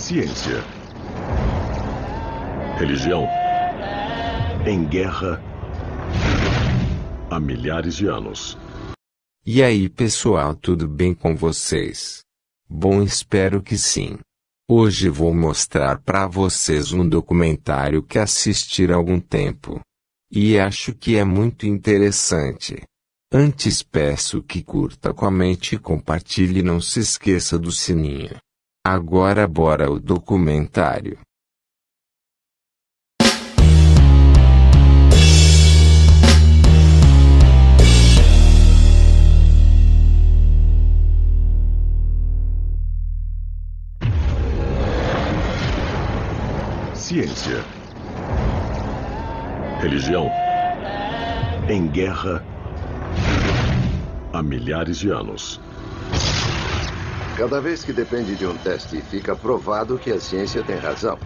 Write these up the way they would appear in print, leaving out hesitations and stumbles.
Ciência. Religião. Em guerra há milhares de anos. E aí, pessoal, tudo bem com vocês? Bom, espero que sim. Hoje vou mostrar para vocês um documentário que assisti há algum tempo. E acho que é muito interessante. Antes peço que curta com a mente e compartilhe e não se esqueça do sininho. Agora bora o documentário. Ciência. Religião. Em guerra há milhares de anos. Cada vez que depende de um teste, fica provado que a ciência tem razão.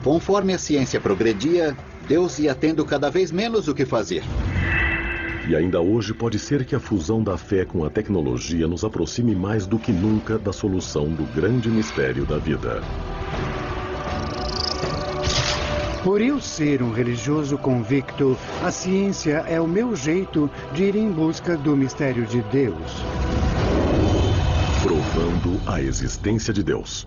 Conforme a ciência progredia, Deus ia tendo cada vez menos o que fazer. E ainda hoje pode ser que a fusão da fé com a tecnologia nos aproxime mais do que nunca da solução do grande mistério da vida. Por eu ser um religioso convicto, a ciência é o meu jeito de ir em busca do mistério de Deus. Provando a existência de Deus.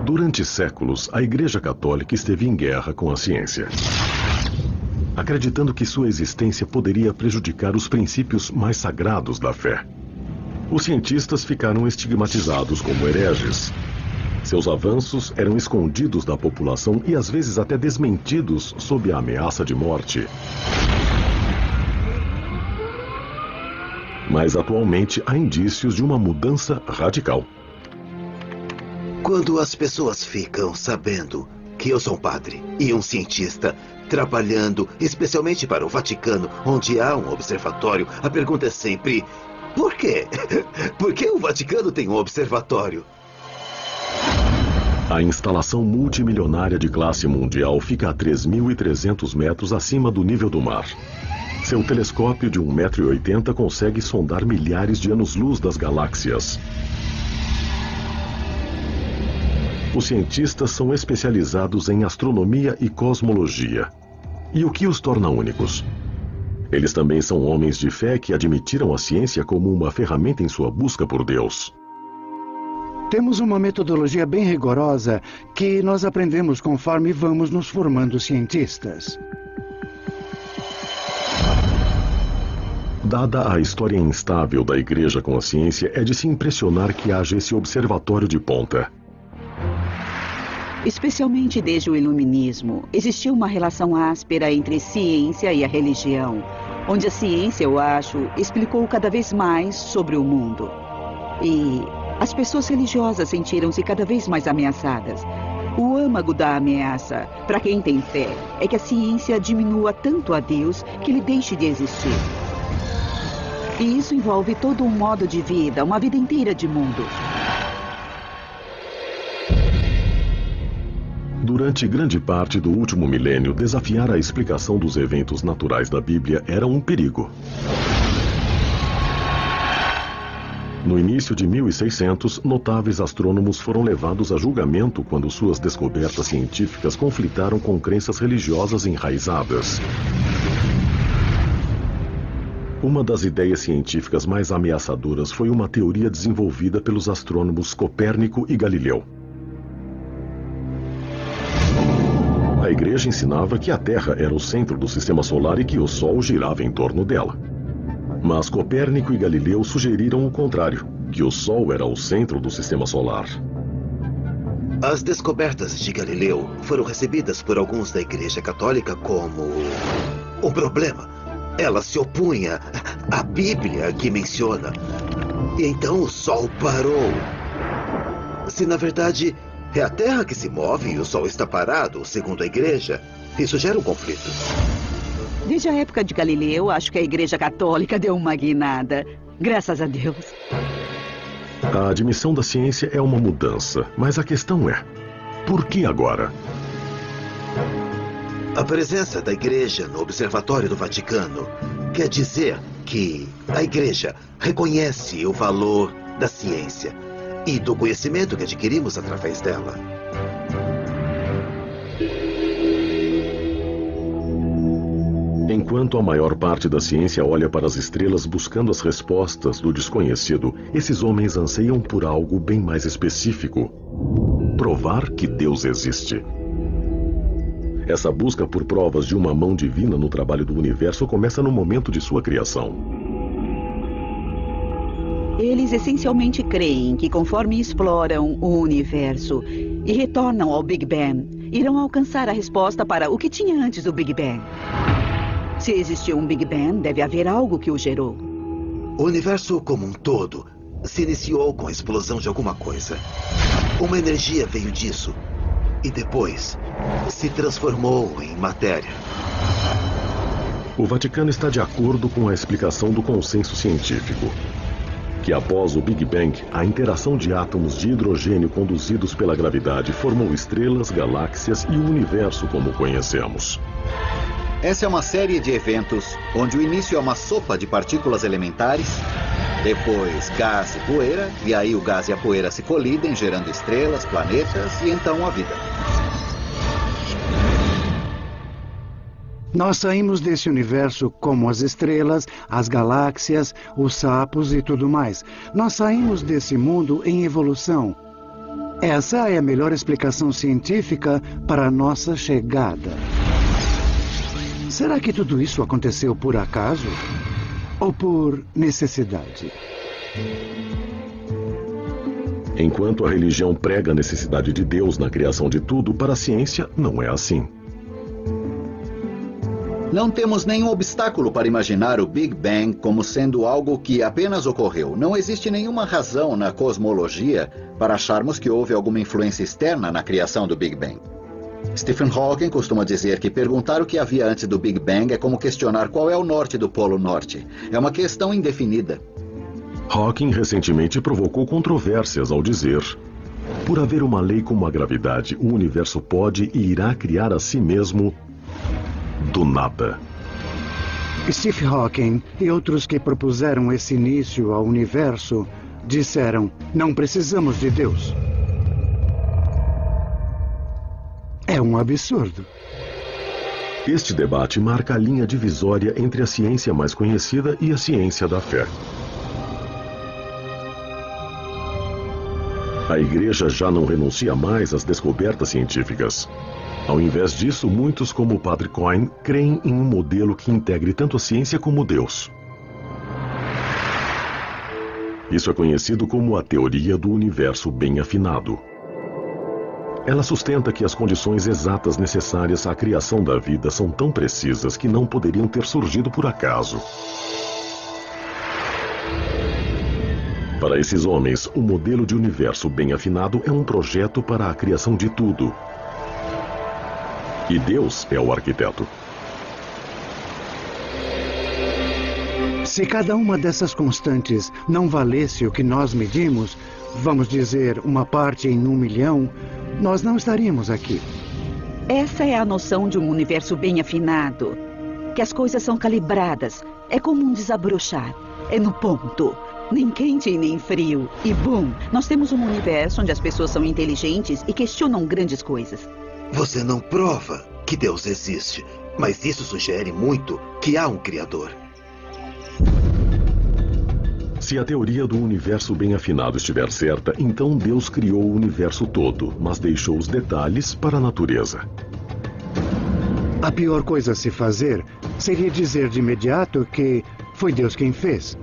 Durante séculos, a Igreja Católica esteve em guerra com a ciência, acreditando que sua existência poderia prejudicar os princípios mais sagrados da fé. Os cientistas ficaram estigmatizados como hereges. Seus avanços eram escondidos da população e às vezes até desmentidos sob a ameaça de morte. Mas atualmente há indícios de uma mudança radical. Quando as pessoas ficam sabendo que eu sou um padre e um cientista trabalhando especialmente para o Vaticano, onde há um observatório, a pergunta é sempre: por quê? Por que o Vaticano tem um observatório? A instalação multimilionária de classe mundial fica a 3.300 metros acima do nível do mar. Seu telescópio de 1,80 m consegue sondar milhares de anos-luz das galáxias. Os cientistas são especializados em astronomia e cosmologia. E o que os torna únicos? Eles também são homens de fé que admitiram a ciência como uma ferramenta em sua busca por Deus. Temos uma metodologia bem rigorosa que nós aprendemos conforme vamos nos formando cientistas. Dada a história instável da Igreja com a ciência, é de se impressionar que haja esse observatório de ponta. Especialmente desde o Iluminismo, existiu uma relação áspera entre ciência e a religião, onde a ciência, eu acho, explicou cada vez mais sobre o mundo. E as pessoas religiosas sentiram-se cada vez mais ameaçadas. O âmago da ameaça, para quem tem fé, é que a ciência diminua tanto a Deus que ele deixe de existir. E isso envolve todo um modo de vida, uma vida inteira de mundo. Durante grande parte do último milênio, desafiar a explicação dos eventos naturais da Bíblia era um perigo. No início de 1600, notáveis astrônomos foram levados a julgamento quando suas descobertas científicas conflitaram com crenças religiosas enraizadas. Uma das ideias científicas mais ameaçadoras foi uma teoria desenvolvida pelos astrônomos Copérnico e Galileu. A Igreja ensinava que a Terra era o centro do sistema solar e que o Sol girava em torno dela. Mas Copérnico e Galileu sugeriram o contrário, que o Sol era o centro do sistema solar. As descobertas de Galileu foram recebidas por alguns da Igreja Católica como um problema. Ela se opunha à Bíblia que menciona. E então o Sol parou. Se na verdade é a Terra que se move e o Sol está parado, segundo a Igreja, isso gera um conflito. Desde a época de Galileu, acho que a Igreja Católica deu uma guinada. Graças a Deus. A admissão da ciência é uma mudança, mas a questão é: por que agora? A presença da Igreja no Observatório do Vaticano quer dizer que a Igreja reconhece o valor da ciência e do conhecimento que adquirimos através dela. Enquanto a maior parte da ciência olha para as estrelas buscando as respostas do desconhecido, esses homens anseiam por algo bem mais específico: provar que Deus existe. Essa busca por provas de uma mão divina no trabalho do universo começa no momento de sua criação. Eles essencialmente creem que, conforme exploram o universo e retornam ao Big Bang, irão alcançar a resposta para o que tinha antes do Big Bang. Se existiu um Big Bang, deve haver algo que o gerou. O universo como um todo se iniciou com a explosão de alguma coisa. Uma energia veio disso e depois se transformou em matéria. O Vaticano está de acordo com a explicação do consenso científico, que após o Big Bang, a interação de átomos de hidrogênio conduzidos pela gravidade formou estrelas, galáxias e o universo como o conhecemos. Essa é uma série de eventos onde o início é uma sopa de partículas elementares, depois gás e poeira, e aí o gás e a poeira se colidem, gerando estrelas, planetas e então a vida. Nós saímos desse universo como as estrelas, as galáxias, os sapos e tudo mais. Nós saímos desse mundo em evolução. Essa é a melhor explicação científica para a nossa chegada. Será que tudo isso aconteceu por acaso? Ou por necessidade? Enquanto a religião prega a necessidade de Deus na criação de tudo, para a ciência não é assim. Não temos nenhum obstáculo para imaginar o Big Bang como sendo algo que apenas ocorreu. Não existe nenhuma razão na cosmologia para acharmos que houve alguma influência externa na criação do Big Bang. Stephen Hawking costuma dizer que perguntar o que havia antes do Big Bang é como questionar qual é o norte do Polo Norte. É uma questão indefinida. Hawking recentemente provocou controvérsias ao dizer: por haver uma lei como a gravidade, o universo pode e irá criar a si mesmo do nada. Stephen Hawking e outros que propuseram esse início ao universo disseram: não precisamos de Deus. É um absurdo. Este debate marca a linha divisória entre a ciência mais conhecida e a ciência da fé. A Igreja já não renuncia mais às descobertas científicas. Ao invés disso, muitos, como o Padre Coyne, creem em um modelo que integre tanto a ciência como Deus. Isso é conhecido como a teoria do universo bem afinado. Ela sustenta que as condições exatas necessárias à criação da vida são tão precisas que não poderiam ter surgido por acaso. Para esses homens, o modelo de universo bem afinado é um projeto para a criação de tudo. E Deus é o arquiteto. Se cada uma dessas constantes não valesse o que nós medimos, vamos dizer, uma parte em 1 milhão, nós não estaríamos aqui. Essa é a noção de um universo bem afinado. Que as coisas são calibradas. É como um desabrochar. É no ponto. Nem quente e nem frio. E bum, nós temos um universo onde as pessoas são inteligentes e questionam grandes coisas. Você não prova que Deus existe, mas isso sugere muito que há um Criador. Se a teoria do universo bem afinado estiver certa, então Deus criou o universo todo, mas deixou os detalhes para a natureza. A pior coisa a se fazer seria dizer de imediato que foi Deus quem fez.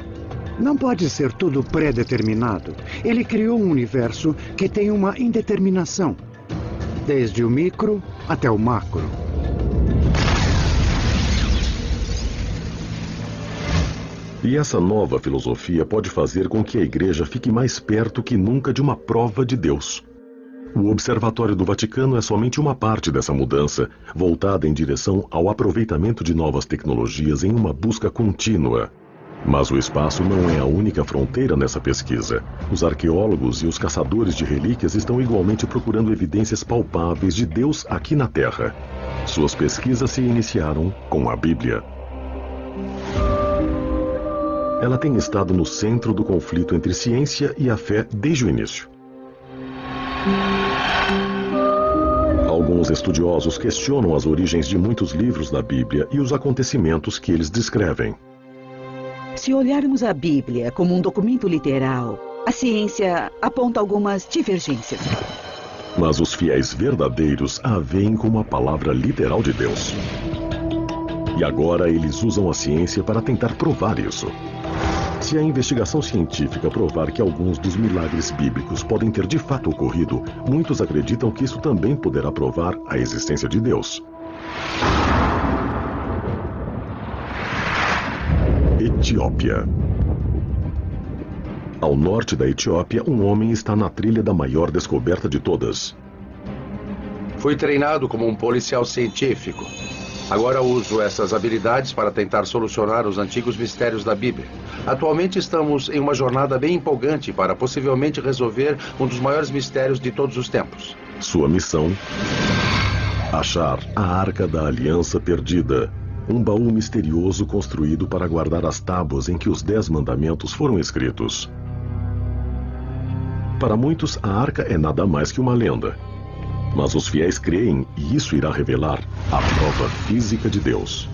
Não pode ser tudo pré-determinado. Ele criou um universo que tem uma indeterminação, desde o micro até o macro. E essa nova filosofia pode fazer com que a Igreja fique mais perto que nunca de uma prova de Deus. O Observatório do Vaticano é somente uma parte dessa mudança, voltada em direção ao aproveitamento de novas tecnologias em uma busca contínua. Mas o espaço não é a única fronteira nessa pesquisa. Os arqueólogos e os caçadores de relíquias estão igualmente procurando evidências palpáveis de Deus aqui na Terra. Suas pesquisas se iniciaram com a Bíblia. Ela tem estado no centro do conflito entre ciência e a fé desde o início. Alguns estudiosos questionam as origens de muitos livros da Bíblia e os acontecimentos que eles descrevem. Se olharmos a Bíblia como um documento literal, a ciência aponta algumas divergências. Mas os fiéis verdadeiros a veem como a palavra literal de Deus. E agora eles usam a ciência para tentar provar isso. Se a investigação científica provar que alguns dos milagres bíblicos podem ter de fato ocorrido, muitos acreditam que isso também poderá provar a existência de Deus. Etiópia. Ao norte da Etiópia, um homem está na trilha da maior descoberta de todas. Fui treinado como um policial científico. Agora uso essas habilidades para tentar solucionar os antigos mistérios da Bíblia. Atualmente estamos em uma jornada bem empolgante para possivelmente resolver um dos maiores mistérios de todos os tempos. Sua missão: achar a Arca da Aliança Perdida, um baú misterioso construído para guardar as tábuas em que os 10 mandamentos foram escritos. Para muitos, a Arca é nada mais que uma lenda. Mas os fiéis creem, e isso irá revelar a prova física de Deus.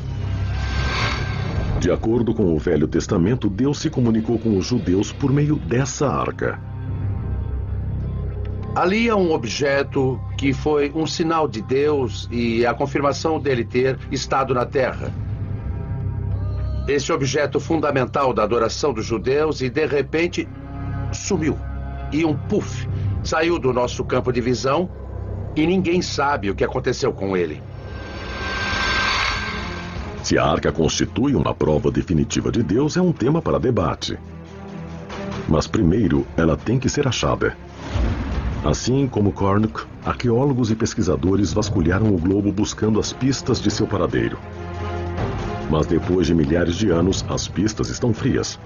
De acordo com o Velho Testamento, Deus se comunicou com os judeus por meio dessa arca. Ali há um objeto que foi um sinal de Deus e a confirmação dele ter estado na terra. Esse objeto fundamental da adoração dos judeus e de repente sumiu. E um puff saiu do nosso campo de visão. E ninguém sabe o que aconteceu com ele. Se a arca constitui uma prova definitiva de Deus, é um tema para debate. Mas primeiro, ela tem que ser achada. Assim como Cornuck, arqueólogos e pesquisadores vasculharam o globo buscando as pistas de seu paradeiro. Mas depois de milhares de anos, as pistas estão frias.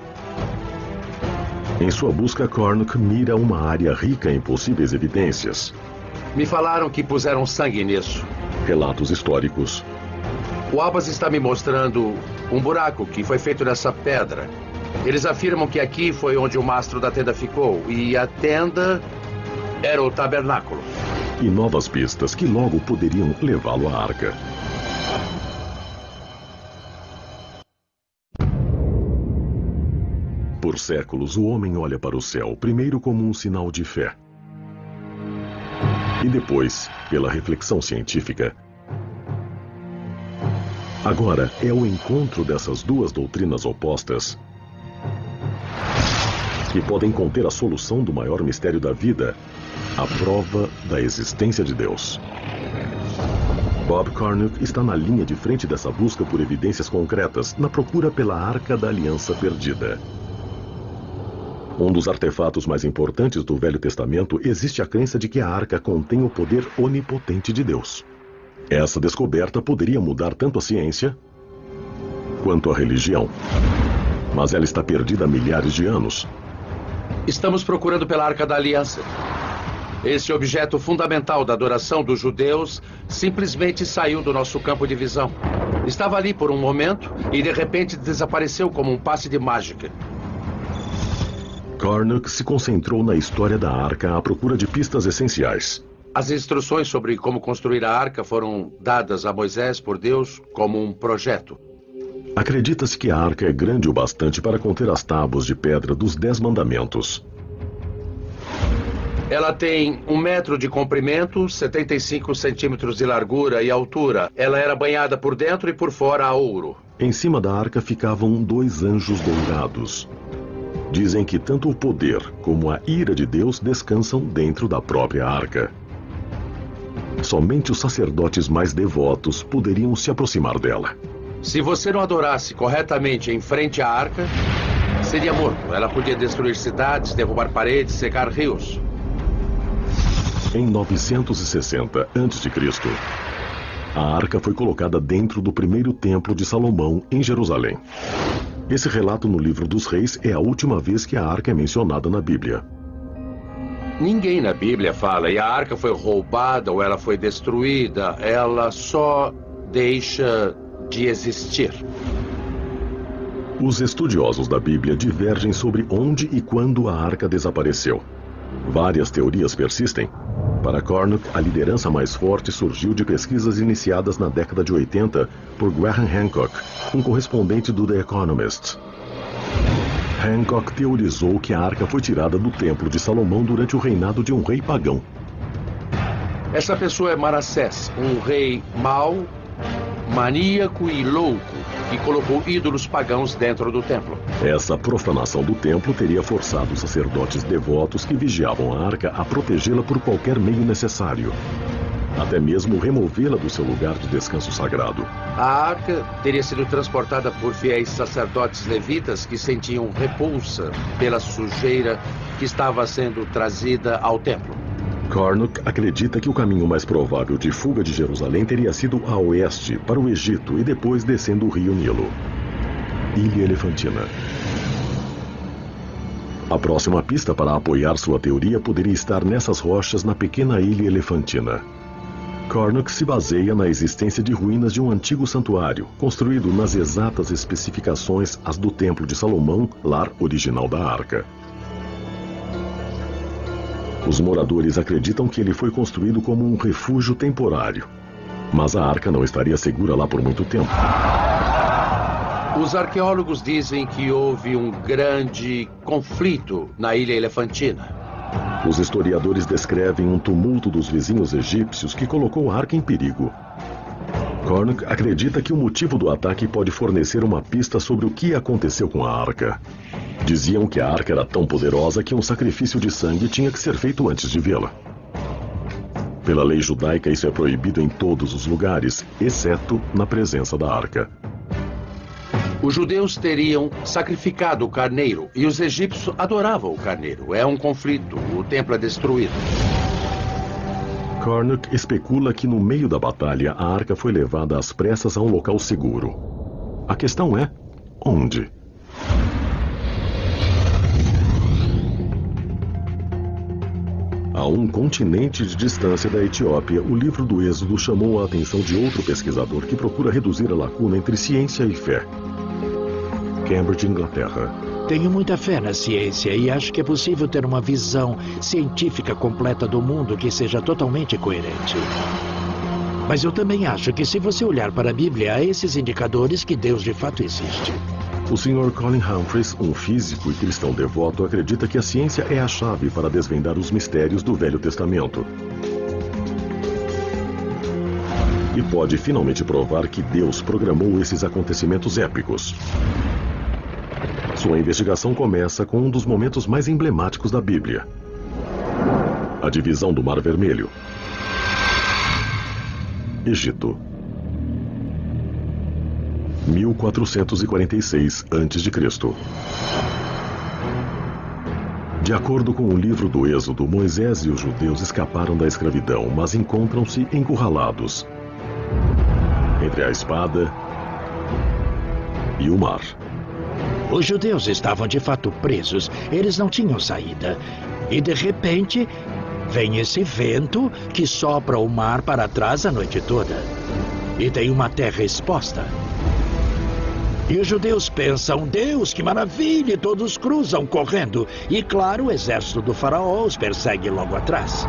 Em sua busca, Cornuck mira uma área rica em possíveis evidências. Me falaram que puseram sangue nisso. Relatos históricos. O Abbas está me mostrando um buraco que foi feito nessa pedra. Eles afirmam que aqui foi onde o mastro da tenda ficou. E a tenda era o tabernáculo. E novas pistas que logo poderiam levá-lo à arca. Por séculos, o homem olha para o céu, primeiro como um sinal de fé. E depois, pela reflexão científica. Agora é o encontro dessas duas doutrinas opostas que podem conter a solução do maior mistério da vida, a prova da existência de Deus. Bob Cornuck está na linha de frente dessa busca por evidências concretas, na procura pela Arca da Aliança Perdida. Um dos artefatos mais importantes do Velho Testamento, existe a crença de que a arca contém o poder onipotente de Deus. Essa descoberta poderia mudar tanto a ciência quanto a religião. Mas ela está perdida há milhares de anos. Estamos procurando pela Arca da Aliança. Esse objeto fundamental da adoração dos judeus simplesmente saiu do nosso campo de visão. Estava ali por um momento e de repente desapareceu como um passe de mágica. Cornuck se concentrou na história da arca à procura de pistas essenciais. As instruções sobre como construir a arca foram dadas a Moisés por Deus como um projeto. Acredita-se que a arca é grande o bastante para conter as tábuas de pedra dos 10 mandamentos. Ela tem 1 metro de comprimento, 75 centímetros de largura e altura. Ela era banhada por dentro e por fora a ouro. Em cima da arca ficavam 2 anjos dourados. Dizem que tanto o poder como a ira de Deus descansam dentro da própria arca. Somente os sacerdotes mais devotos poderiam se aproximar dela. Se você não adorasse corretamente em frente à arca, seria morto. Ela podia destruir cidades, derrubar paredes, secar rios. Em 960 a.C., a arca foi colocada dentro do primeiro templo de Salomão, em Jerusalém. Esse relato no livro dos Reis é a última vez que a arca é mencionada na Bíblia. Ninguém na Bíblia fala, e a arca foi roubada ou ela foi destruída. Ela só deixa de existir. Os estudiosos da Bíblia divergem sobre onde e quando a arca desapareceu. Várias teorias persistem. Para Cornuck, a liderança mais forte surgiu de pesquisas iniciadas na década de 80 por Graham Hancock, um correspondente do The Economist. Hancock teorizou que a arca foi tirada do Templo de Salomão durante o reinado de um rei pagão. Essa pessoa é Manassés, um rei mau, maníaco e louco, que colocou ídolos pagãos dentro do templo. Essa profanação do templo teria forçado os sacerdotes devotos que vigiavam a arca a protegê-la por qualquer meio necessário. Até mesmo removê-la do seu lugar de descanso sagrado. A arca teria sido transportada por fiéis sacerdotes levitas que sentiam repulsa pela sujeira que estava sendo trazida ao templo. Cornuck acredita que o caminho mais provável de fuga de Jerusalém teria sido a oeste, para o Egito e depois descendo o rio Nilo. Ilha Elefantina. A próxima pista para apoiar sua teoria poderia estar nessas rochas na pequena Ilha Elefantina. Cornuck se baseia na existência de ruínas de um antigo santuário, construído nas exatas especificações as do Templo de Salomão, lar original da arca. Os moradores acreditam que ele foi construído como um refúgio temporário. Mas a arca não estaria segura lá por muito tempo. Os arqueólogos dizem que houve um grande conflito na Ilha Elefantina. Os historiadores descrevem um tumulto dos vizinhos egípcios que colocou a arca em perigo. Cornuck acredita que o motivo do ataque pode fornecer uma pista sobre o que aconteceu com a arca. Diziam que a arca era tão poderosa que um sacrifício de sangue tinha que ser feito antes de vê-la. Pela lei judaica, isso é proibido em todos os lugares, exceto na presença da arca. Os judeus teriam sacrificado o carneiro e os egípcios adoravam o carneiro. É um conflito, o templo é destruído. Cornuck especula que no meio da batalha a arca foi levada às pressas a um local seguro. A questão é, onde? A um continente de distância da Etiópia, o livro do Êxodo chamou a atenção de outro pesquisador que procura reduzir a lacuna entre ciência e fé. Cambridge, Inglaterra. Tenho muita fé na ciência e acho que é possível ter uma visão científica completa do mundo que seja totalmente coerente. Mas eu também acho que se você olhar para a Bíblia, há esses indicadores que Deus de fato existe. O Sr. Colin Humphreys, um físico e cristão devoto, acredita que a ciência é a chave para desvendar os mistérios do Velho Testamento. E pode finalmente provar que Deus programou esses acontecimentos épicos. Sua investigação começa com um dos momentos mais emblemáticos da Bíblia: a divisão do Mar Vermelho. Egito. 1446 a.C. De acordo com o livro do Êxodo, Moisés e os judeus escaparam da escravidão, mas encontram-se encurralados entre a espada e o mar. Os judeus estavam de fato presos, eles não tinham saída. E de repente, vem esse vento que sopra o mar para trás a noite toda. E tem uma terra exposta. E os judeus pensam, Deus, que maravilha, e todos cruzam correndo. E claro, o exército do faraó os persegue logo atrás.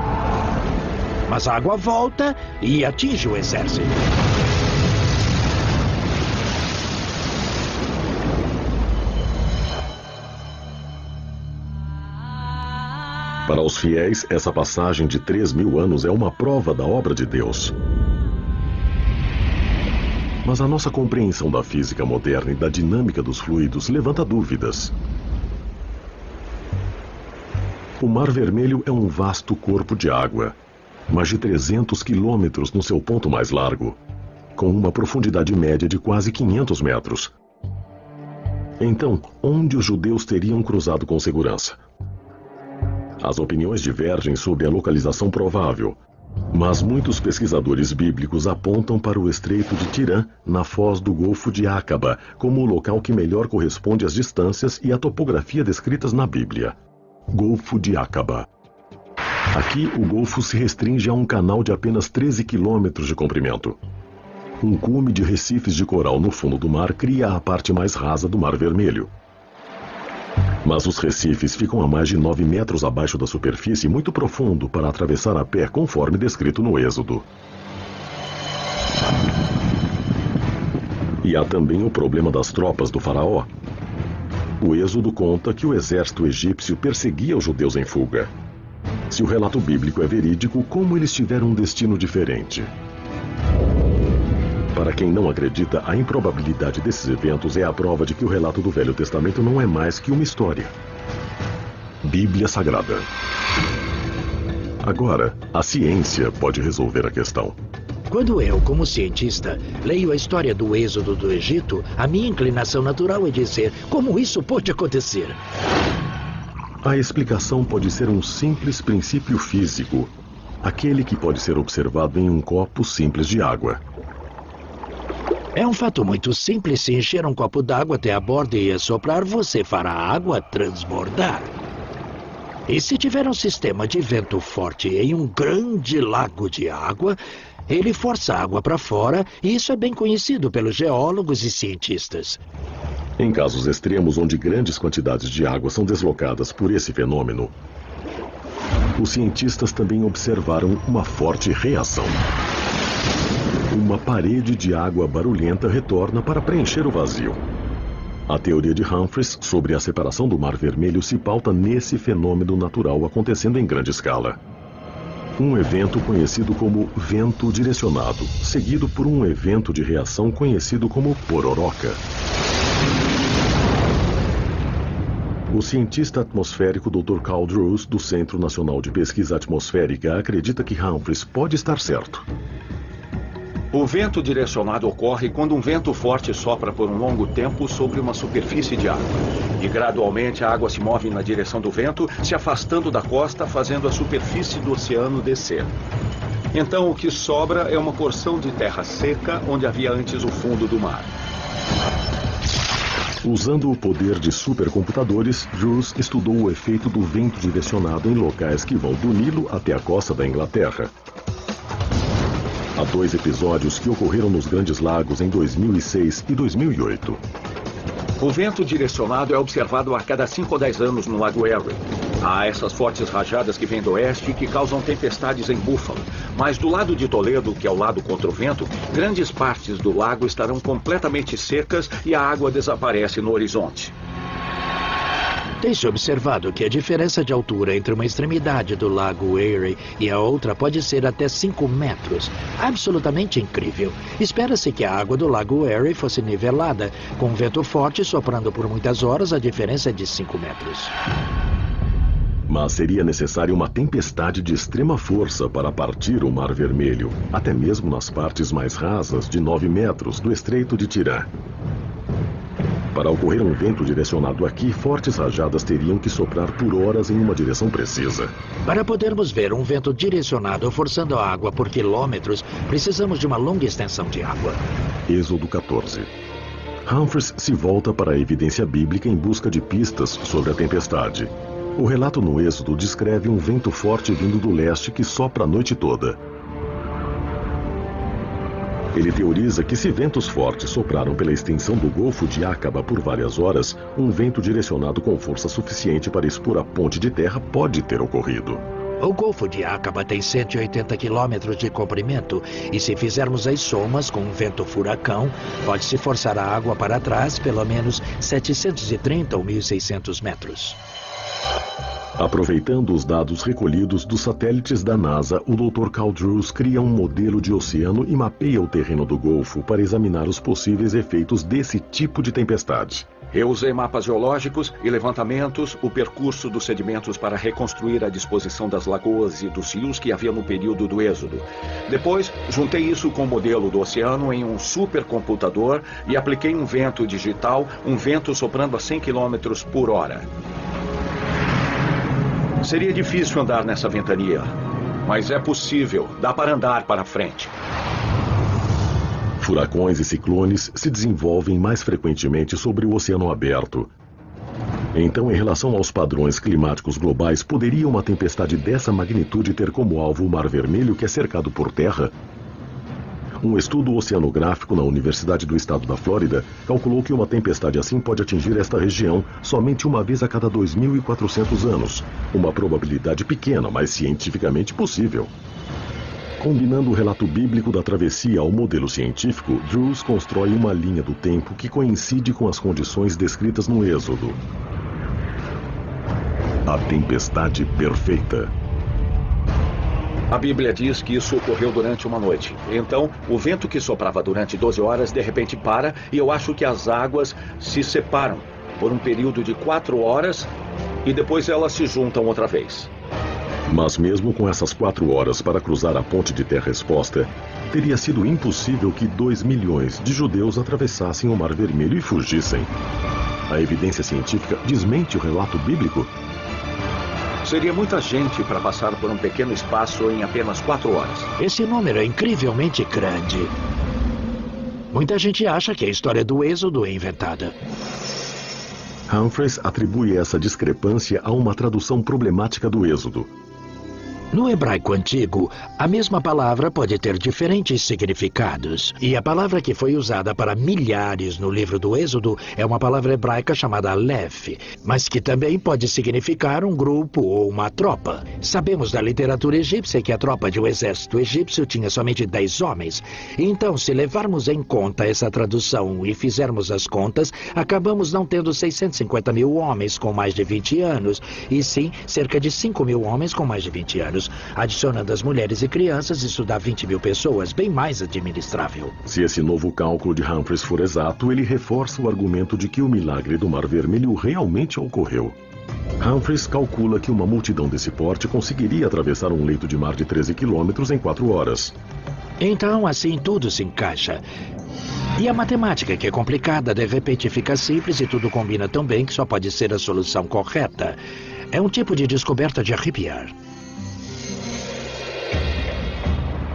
Mas a água volta e atinge o exército. Para os fiéis, essa passagem de 3.000 anos é uma prova da obra de Deus. Mas a nossa compreensão da física moderna e da dinâmica dos fluidos levanta dúvidas. O Mar Vermelho é um vasto corpo de água, mais de 300 quilômetros no seu ponto mais largo, com uma profundidade média de quase 500 metros. Então, onde os judeus teriam cruzado com segurança? As opiniões divergem sobre a localização provável, mas muitos pesquisadores bíblicos apontam para o Estreito de Tirã, na foz do Golfo de Acaba, como o local que melhor corresponde às distâncias e à topografia descritas na Bíblia. Golfo de Acaba. Aqui, o Golfo se restringe a um canal de apenas 13 quilômetros de comprimento. Um cume de recifes de coral no fundo do mar cria a parte mais rasa do Mar Vermelho. Mas os recifes ficam a mais de 9 metros abaixo da superfície, muito profundo para atravessar a pé, conforme descrito no Êxodo. E há também o problema das tropas do faraó. O Êxodo conta que o exército egípcio perseguia os judeus em fuga. Se o relato bíblico é verídico, como eles tiveram um destino diferente? Para quem não acredita, a improbabilidade desses eventos é a prova de que o relato do Velho Testamento não é mais que uma história. Bíblia Sagrada. Agora, a ciência pode resolver a questão. Quando eu, como cientista, leio a história do êxodo do Egito, a minha inclinação natural é dizer como isso pode acontecer. A explicação pode ser um simples princípio físico, aquele que pode ser observado em um copo simples de água. É um fato muito simples. Se encher um copo d'água até a borda e assoprar, você fará a água transbordar. E se tiver um sistema de vento forte em um grande lago de água, ele força a água para fora, e isso é bem conhecido pelos geólogos e cientistas. Em casos extremos onde grandes quantidades de água são deslocadas por esse fenômeno, os cientistas também observaram uma forte reação. Uma parede de água barulhenta retorna para preencher o vazio. A teoria de Humphreys sobre a separação do Mar Vermelho se pauta nesse fenômeno natural acontecendo em grande escala. Um evento conhecido como vento direcionado, seguido por um evento de reação conhecido como pororoca. O cientista atmosférico Dr. Carl Drews, do Centro Nacional de Pesquisa Atmosférica, acredita que Humphreys pode estar certo. O vento direcionado ocorre quando um vento forte sopra por um longo tempo sobre uma superfície de água. E gradualmente a água se move na direção do vento, se afastando da costa, fazendo a superfície do oceano descer. Então o que sobra é uma porção de terra seca onde havia antes o fundo do mar. Usando o poder de supercomputadores, Drews estudou o efeito do vento direcionado em locais que vão do Nilo até a costa da Inglaterra. Há 2 episódios que ocorreram nos Grandes Lagos em 2006 e 2008. O vento direcionado é observado a cada 5 ou 10 anos no Lago Erie. Há essas fortes rajadas que vêm do oeste que causam tempestades em Buffalo. Mas do lado de Toledo, que é o lado contra o vento, grandes partes do lago estarão completamente secas e a água desaparece no horizonte. Tem-se observado que a diferença de altura entre uma extremidade do Lago Erie e a outra pode ser até 5 metros. Absolutamente incrível. Espera-se que a água do Lago Erie fosse nivelada. Com um vento forte soprando por muitas horas, a diferença é de 5 metros. Mas seria necessária uma tempestade de extrema força para partir o Mar Vermelho, até mesmo nas partes mais rasas de 9 metros do Estreito de Tirã. Para ocorrer um vento direcionado aqui, fortes rajadas teriam que soprar por horas em uma direção precisa. Para podermos ver um vento direcionado forçando a água por quilômetros, precisamos de uma longa extensão de água. Êxodo 14. Humphreys se volta para a evidência bíblica em busca de pistas sobre a tempestade. O relato no Êxodo descreve um vento forte vindo do leste que sopra a noite toda. Ele teoriza que se ventos fortes sopraram pela extensão do Golfo de Aqaba por várias horas, um vento direcionado com força suficiente para expor a ponte de terra pode ter ocorrido. O Golfo de Aqaba tem 180 quilômetros de comprimento e se fizermos as somas com um vento furacão, pode-se forçar a água para trás pelo menos 730 ou 1.600 metros. Aproveitando os dados recolhidos dos satélites da NASA, o Dr. Carl Drews cria um modelo de oceano e mapeia o terreno do Golfo para examinar os possíveis efeitos desse tipo de tempestade. Eu usei mapas geológicos e levantamentos, o percurso dos sedimentos para reconstruir a disposição das lagoas e dos rios que havia no período do Êxodo. Depois, juntei isso com o modelo do oceano em um supercomputador e apliquei um vento digital, um vento soprando a 100 km por hora. Seria difícil andar nessa ventania, mas é possível, dá para andar para frente. Furacões e ciclones se desenvolvem mais frequentemente sobre o oceano aberto. Então, em relação aos padrões climáticos globais, poderia uma tempestade dessa magnitude ter como alvo o Mar Vermelho, que é cercado por terra? Um estudo oceanográfico na Universidade do Estado da Flórida calculou que uma tempestade assim pode atingir esta região somente uma vez a cada 2.400 anos. Uma probabilidade pequena, mas cientificamente possível. Combinando o relato bíblico da travessia ao modelo científico, Drews constrói uma linha do tempo que coincide com as condições descritas no Êxodo. A tempestade perfeita. A Bíblia diz que isso ocorreu durante uma noite. Então, o vento que soprava durante 12 horas de repente para e eu acho que as águas se separam por um período de 4 horas e depois elas se juntam outra vez. Mas mesmo com essas 4 horas para cruzar a ponte de terra exposta, teria sido impossível que 2 milhões de judeus atravessassem o Mar Vermelho e fugissem. A evidência científica desmente o relato bíblico? Seria muita gente para passar por um pequeno espaço em apenas 4 horas. Esse número é incrivelmente grande. Muita gente acha que a história do Êxodo é inventada. Humphreys atribui essa discrepância a uma tradução problemática do Êxodo. No hebraico antigo, a mesma palavra pode ter diferentes significados. E a palavra que foi usada para milhares no livro do Êxodo é uma palavra hebraica chamada Aleph, mas que também pode significar um grupo ou uma tropa. Sabemos da literatura egípcia que a tropa de um exército egípcio tinha somente 10 homens. Então, se levarmos em conta essa tradução e fizermos as contas, acabamos não tendo 650 mil homens com mais de 20 anos, e sim cerca de 5 mil homens com mais de 20 anos. Adicionando as mulheres e crianças, isso dá 20 mil pessoas, bem mais administrável. Se esse novo cálculo de Humphreys for exato, ele reforça o argumento de que o milagre do Mar Vermelho realmente ocorreu. Humphreys calcula que uma multidão desse porte conseguiria atravessar um leito de mar de 13 quilômetros em 4 horas. Então, assim, tudo se encaixa. E a matemática, que é complicada, de repente fica simples e tudo combina tão bem que só pode ser a solução correta. É um tipo de descoberta de arrepiar.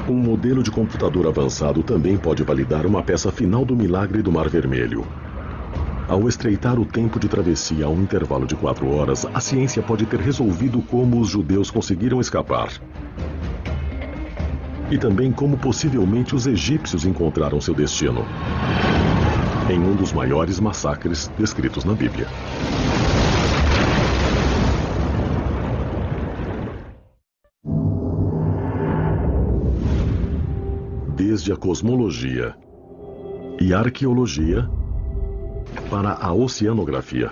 Um modelo de computador avançado também pode validar uma peça final do milagre do Mar Vermelho. Ao estreitar o tempo de travessia a um intervalo de 4 horas, a ciência pode ter resolvido como os judeus conseguiram escapar. E também como possivelmente os egípcios encontraram seu destino. Em um dos maiores massacres descritos na Bíblia. Desde a cosmologia e arqueologia para a oceanografia.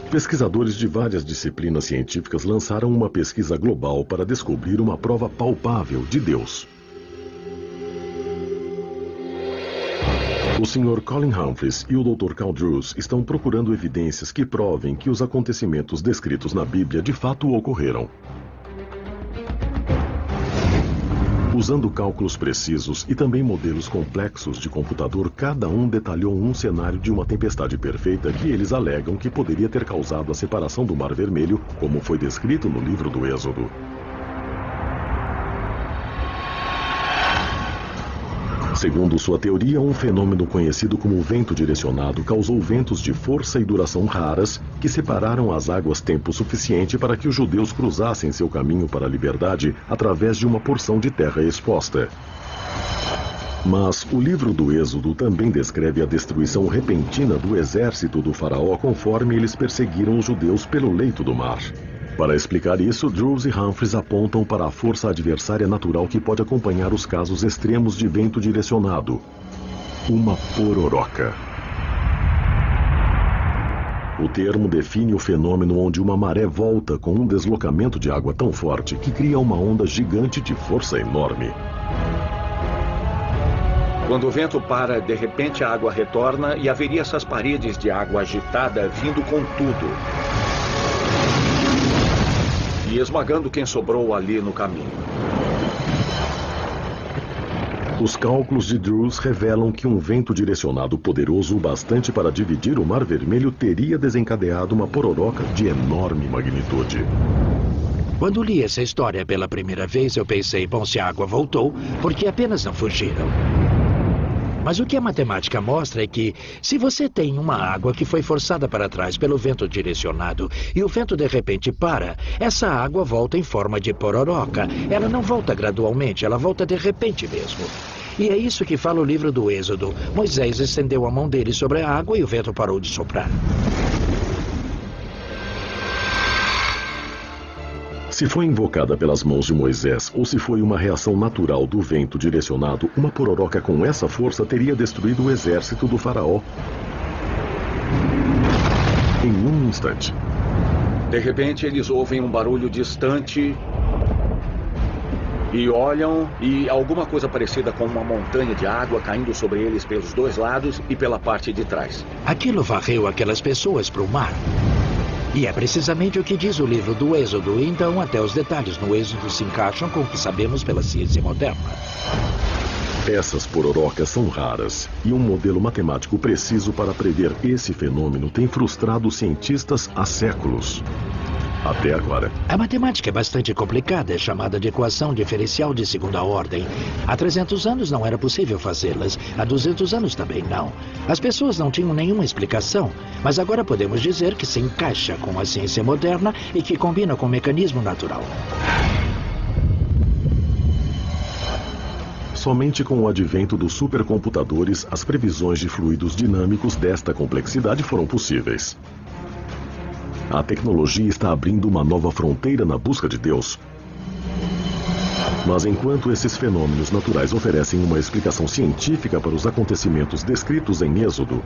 Pesquisadores de várias disciplinas científicas lançaram uma pesquisa global para descobrir uma prova palpável de Deus. O Sr. Colin Humphreys e o Dr. Cal Drews estão procurando evidências que provem que os acontecimentos descritos na Bíblia de fato ocorreram. Usando cálculos precisos e também modelos complexos de computador, cada um detalhou um cenário de uma tempestade perfeita que eles alegam que poderia ter causado a separação do Mar Vermelho, como foi descrito no livro do Êxodo. Segundo sua teoria, um fenômeno conhecido como vento direcionado causou ventos de força e duração raras que separaram as águas tempo suficiente para que os judeus cruzassem seu caminho para a liberdade através de uma porção de terra exposta. Mas o livro do Êxodo também descreve a destruição repentina do exército do faraó conforme eles perseguiram os judeus pelo leito do mar. Para explicar isso, Drews e Humphreys apontam para a força adversária natural que pode acompanhar os casos extremos de vento direcionado. Uma pororoca. O termo define o fenômeno onde uma maré volta com um deslocamento de água tão forte que cria uma onda gigante de força enorme. Quando o vento para, de repente a água retorna e haveria essas paredes de água agitada vindo com tudo. E esmagando quem sobrou ali no caminho. Os cálculos de Drews revelam que um vento direcionado poderoso o bastante para dividir o Mar Vermelho teria desencadeado uma pororoca de enorme magnitude. Quando li essa história pela primeira vez, eu pensei, bom, se a água voltou, por que apenas não fugiram? Mas o que a matemática mostra é que, se você tem uma água que foi forçada para trás pelo vento direcionado e o vento de repente para, essa água volta em forma de pororoca. Ela não volta gradualmente, ela volta de repente mesmo. E é isso que fala o livro do Êxodo. Moisés estendeu a mão dele sobre a água e o vento parou de soprar. Se foi invocada pelas mãos de Moisés ou se foi uma reação natural do vento direcionado, uma pororoca com essa força teria destruído o exército do faraó em um instante. De repente, eles ouvem um barulho distante e olham, e alguma coisa parecida com uma montanha de água caindo sobre eles pelos dois lados e pela parte de trás. Aquilo varreu aquelas pessoas para o mar. E é precisamente o que diz o livro do Êxodo. Então, até os detalhes no Êxodo se encaixam com o que sabemos pela ciência moderna. Essas pororocas são raras, e um modelo matemático preciso para prever esse fenômeno tem frustrado os cientistas há séculos. Até agora. A matemática é bastante complicada, é chamada de equação diferencial de segunda ordem. Há 300 anos não era possível fazê-las, há 200 anos também não. As pessoas não tinham nenhuma explicação, mas agora podemos dizer que se encaixa com a ciência moderna e que combina com o mecanismo natural. Somente com o advento dos supercomputadores, as previsões de fluidos dinâmicos desta complexidade foram possíveis. A tecnologia está abrindo uma nova fronteira na busca de Deus. Mas enquanto esses fenômenos naturais oferecem uma explicação científica para os acontecimentos descritos em Êxodo,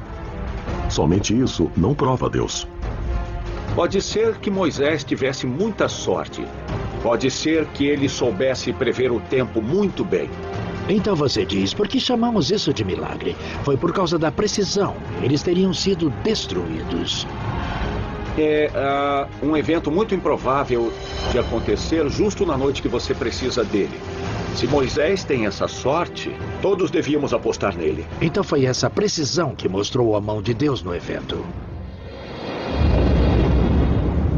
somente isso não prova Deus. Pode ser que Moisés tivesse muita sorte. Pode ser que ele soubesse prever o tempo muito bem. Então você diz, por que chamamos isso de milagre? Foi por causa da precisão. Eles teriam sido destruídos. É um evento muito improvável de acontecer justo na noite que você precisa dele. Se Moisés tem essa sorte, todos devíamos apostar nele. Então foi essa precisão que mostrou a mão de Deus no evento.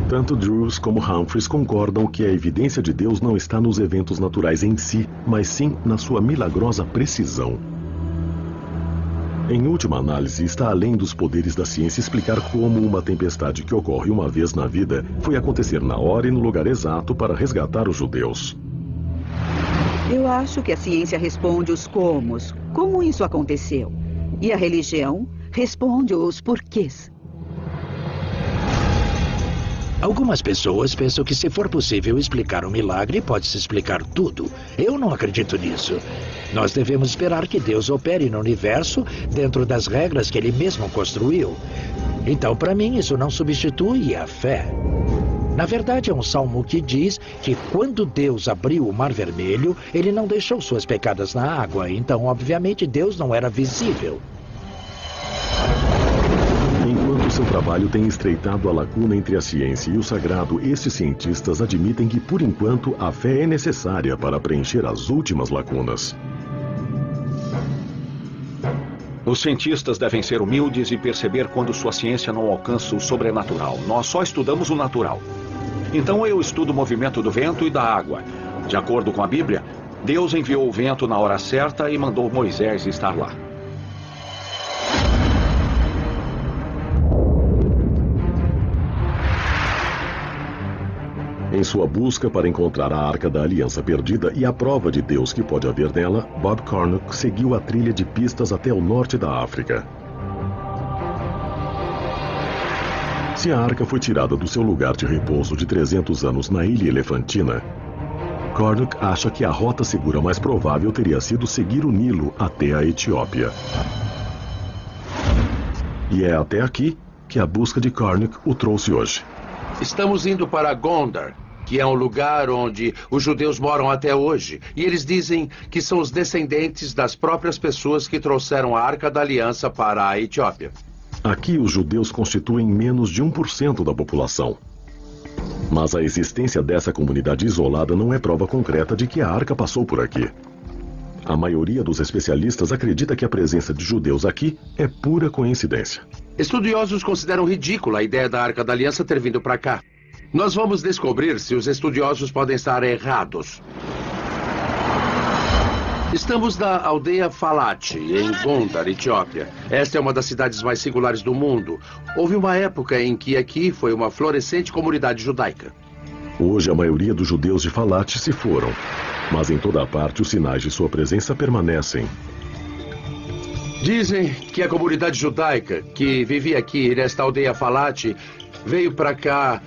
Tanto Drews como Humphreys concordam que a evidência de Deus não está nos eventos naturais em si, mas sim na sua milagrosa precisão. Em última análise, está além dos poderes da ciência explicar como uma tempestade que ocorre uma vez na vida foi acontecer na hora e no lugar exato para resgatar os judeus. Eu acho que a ciência responde os comos, como isso aconteceu. E a religião responde os porquês. Algumas pessoas pensam que se for possível explicar um milagre, pode-se explicar tudo. Eu não acredito nisso. Nós devemos esperar que Deus opere no universo dentro das regras que Ele mesmo construiu. Então, para mim, isso não substitui a fé. Na verdade, é um salmo que diz que quando Deus abriu o Mar Vermelho, Ele não deixou suas pecadas na água. Então, obviamente, Deus não era visível. Enquanto seu trabalho tem estreitado a lacuna entre a ciência e o sagrado, esses cientistas admitem que, por enquanto, a fé é necessária para preencher as últimas lacunas. Os cientistas devem ser humildes e perceber quando sua ciência não alcança o sobrenatural. Nós só estudamos o natural. Então eu estudo o movimento do vento e da água. De acordo com a Bíblia, Deus enviou o vento na hora certa e mandou Moisés estar lá. Em sua busca para encontrar a Arca da Aliança perdida e a prova de Deus que pode haver nela, Bob Cornuck seguiu a trilha de pistas até o norte da África. Se a Arca foi tirada do seu lugar de repouso de 300 anos na Ilha Elefantina, Cornuck acha que a rota segura mais provável teria sido seguir o Nilo até a Etiópia. E é até aqui que a busca de Cornuck o trouxe hoje. Estamos indo para Gondar, que é um lugar onde os judeus moram até hoje. E eles dizem que são os descendentes das próprias pessoas que trouxeram a Arca da Aliança para a Etiópia. Aqui os judeus constituem menos de 1% da população. Mas a existência dessa comunidade isolada não é prova concreta de que a Arca passou por aqui. A maioria dos especialistas acredita que a presença de judeus aqui é pura coincidência. Estudiosos consideram ridícula a ideia da Arca da Aliança ter vindo para cá. Nós vamos descobrir se os estudiosos podem estar errados. Estamos na aldeia Falat, em Gondar, Etiópia. Esta é uma das cidades mais singulares do mundo. Houve uma época em que aqui foi uma florescente comunidade judaica. Hoje, a maioria dos judeus de Falat se foram, mas em toda a parte os sinais de sua presença permanecem. Dizem que a comunidade judaica que vivia aqui nesta aldeia Falat veio para cá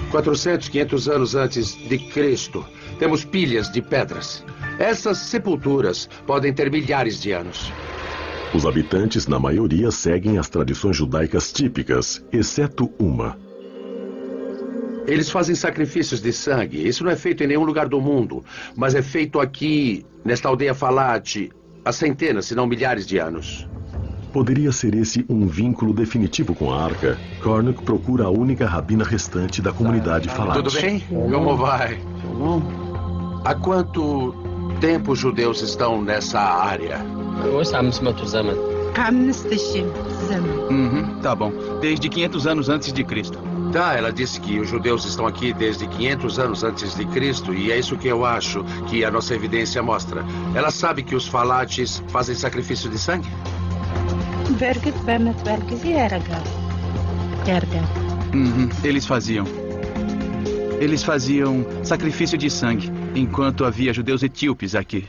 400, 500 anos antes de Cristo. Temos pilhas de pedras. Essas sepulturas podem ter milhares de anos. Os habitantes, na maioria, seguem as tradições judaicas típicas, exceto uma. Eles fazem sacrifícios de sangue. Isso não é feito em nenhum lugar do mundo, mas é feito aqui, nesta aldeia Falat, há centenas, se não milhares de anos. Poderia ser esse um vínculo definitivo com a Arca? Cornuck procura a única rabina restante da comunidade Falat. Tudo bem? Como vai? Há quanto tempo os judeus estão nessa área? Tá bom. Desde 500 anos antes de Cristo. Tá, ela disse que os judeus estão aqui desde 500 anos antes de Cristo, e é isso que eu acho que a nossa evidência mostra. Ela sabe que os Falates fazem sacrifício de sangue? Eles faziam sacrifício de sangue, enquanto havia judeus etíopes aqui.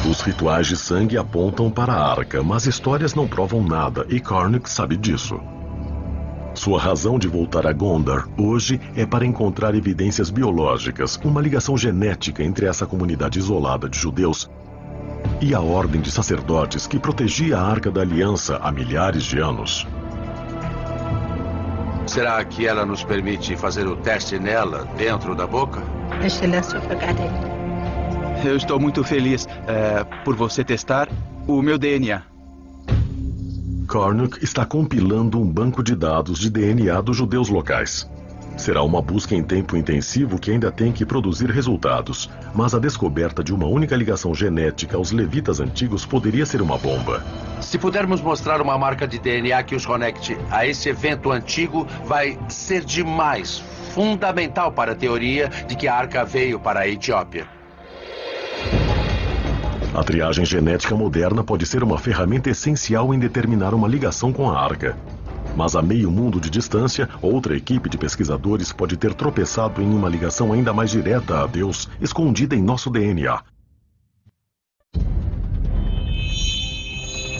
Os rituais de sangue apontam para a Arca, mas histórias não provam nada, e Cornuck sabe disso. Sua razão de voltar a Gondar hoje é para encontrar evidências biológicas, uma ligação genética entre essa comunidade isolada de judeus e a ordem de sacerdotes que protegia a Arca da Aliança há milhares de anos. Será que ela nos permite fazer o teste nela, dentro da boca? Eu estou muito feliz por você testar o meu DNA. Cornuck está compilando um banco de dados de DNA dos judeus locais. Será uma busca em tempo intensivo que ainda tem que produzir resultados, mas a descoberta de uma única ligação genética aos levitas antigos poderia ser uma bomba. Se pudermos mostrar uma marca de DNA que os conecte a esse evento antigo, vai ser demais, fundamental para a teoria de que a Arca veio para a Etiópia. A triagem genética moderna pode ser uma ferramenta essencial em determinar uma ligação com a Arca. Mas a meio mundo de distância, outra equipe de pesquisadores pode ter tropeçado em uma ligação ainda mais direta a Deus, escondida em nosso DNA.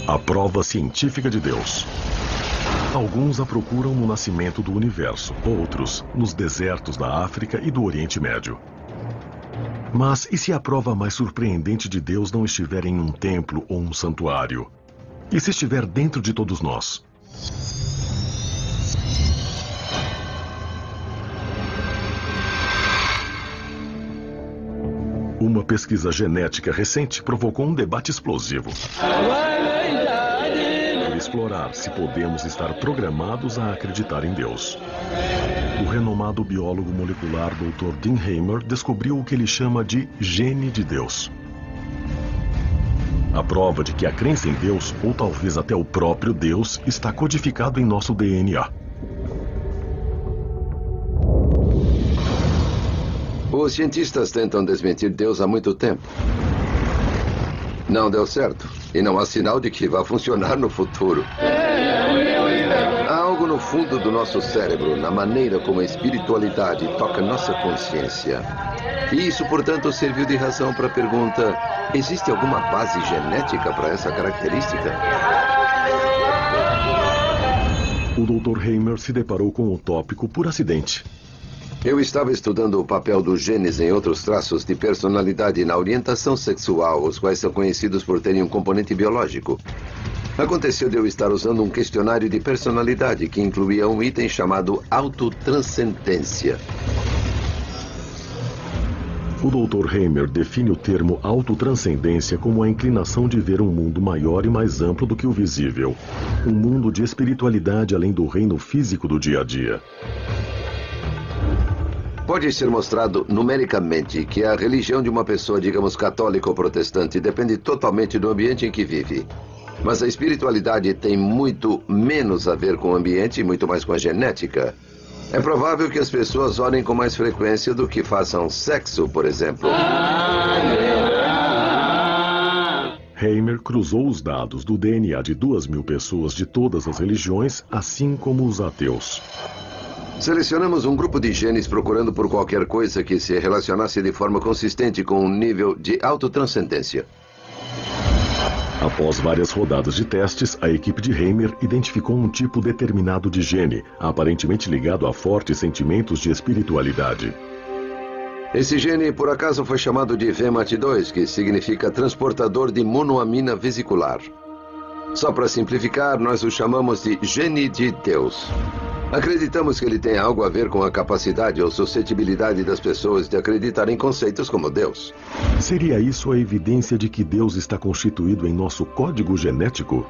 A prova científica de Deus. Alguns a procuram no nascimento do universo, outros nos desertos da África e do Oriente Médio. Mas e se a prova mais surpreendente de Deus não estiver em um templo ou um santuário? E se estiver dentro de todos nós? Uma pesquisa genética recente provocou um debate explosivo. Para explorar se podemos estar programados a acreditar em Deus. O renomado biólogo molecular Dr. Dean Hamer descobriu o que ele chama de gene de Deus. A prova de que a crença em Deus, ou talvez até o próprio Deus, está codificado em nosso DNA. Os cientistas tentam desmentir Deus há muito tempo. Não deu certo. E não há sinal de que vá funcionar no futuro. Há algo no fundo do nosso cérebro, na maneira como a espiritualidade toca nossa consciência. E isso, portanto, serviu de razão para a pergunta: existe alguma base genética para essa característica? O Dr. Hamer se deparou com o tópico por acidente. Eu estava estudando o papel dos genes em outros traços de personalidade na orientação sexual, os quais são conhecidos por terem um componente biológico. Aconteceu de eu estar usando um questionário de personalidade que incluía um item chamado autotranscendência. O Dr. Hamer define o termo autotranscendência como a inclinação de ver um mundo maior e mais amplo do que o visível. Um mundo de espiritualidade além do reino físico do dia a dia. Pode ser mostrado numericamente que a religião de uma pessoa, digamos católica ou protestante, depende totalmente do ambiente em que vive. Mas a espiritualidade tem muito menos a ver com o ambiente e muito mais com a genética. É provável que as pessoas orem com mais frequência do que façam sexo, por exemplo. Hamer cruzou os dados do DNA de 2.000 pessoas de todas as religiões, assim como os ateus. Selecionamos um grupo de genes procurando por qualquer coisa que se relacionasse de forma consistente com um nível de autotranscendência. Após várias rodadas de testes, a equipe de Hamer identificou um tipo determinado de gene, aparentemente ligado a fortes sentimentos de espiritualidade. Esse gene, por acaso, foi chamado de VMAT2, que significa transportador de monoamina vesicular. Só para simplificar, nós o chamamos de gene de Deus. Acreditamos que ele tem algo a ver com a capacidade ou suscetibilidade das pessoas de acreditar em conceitos como Deus. Seria isso a evidência de que Deus está constituído em nosso código genético?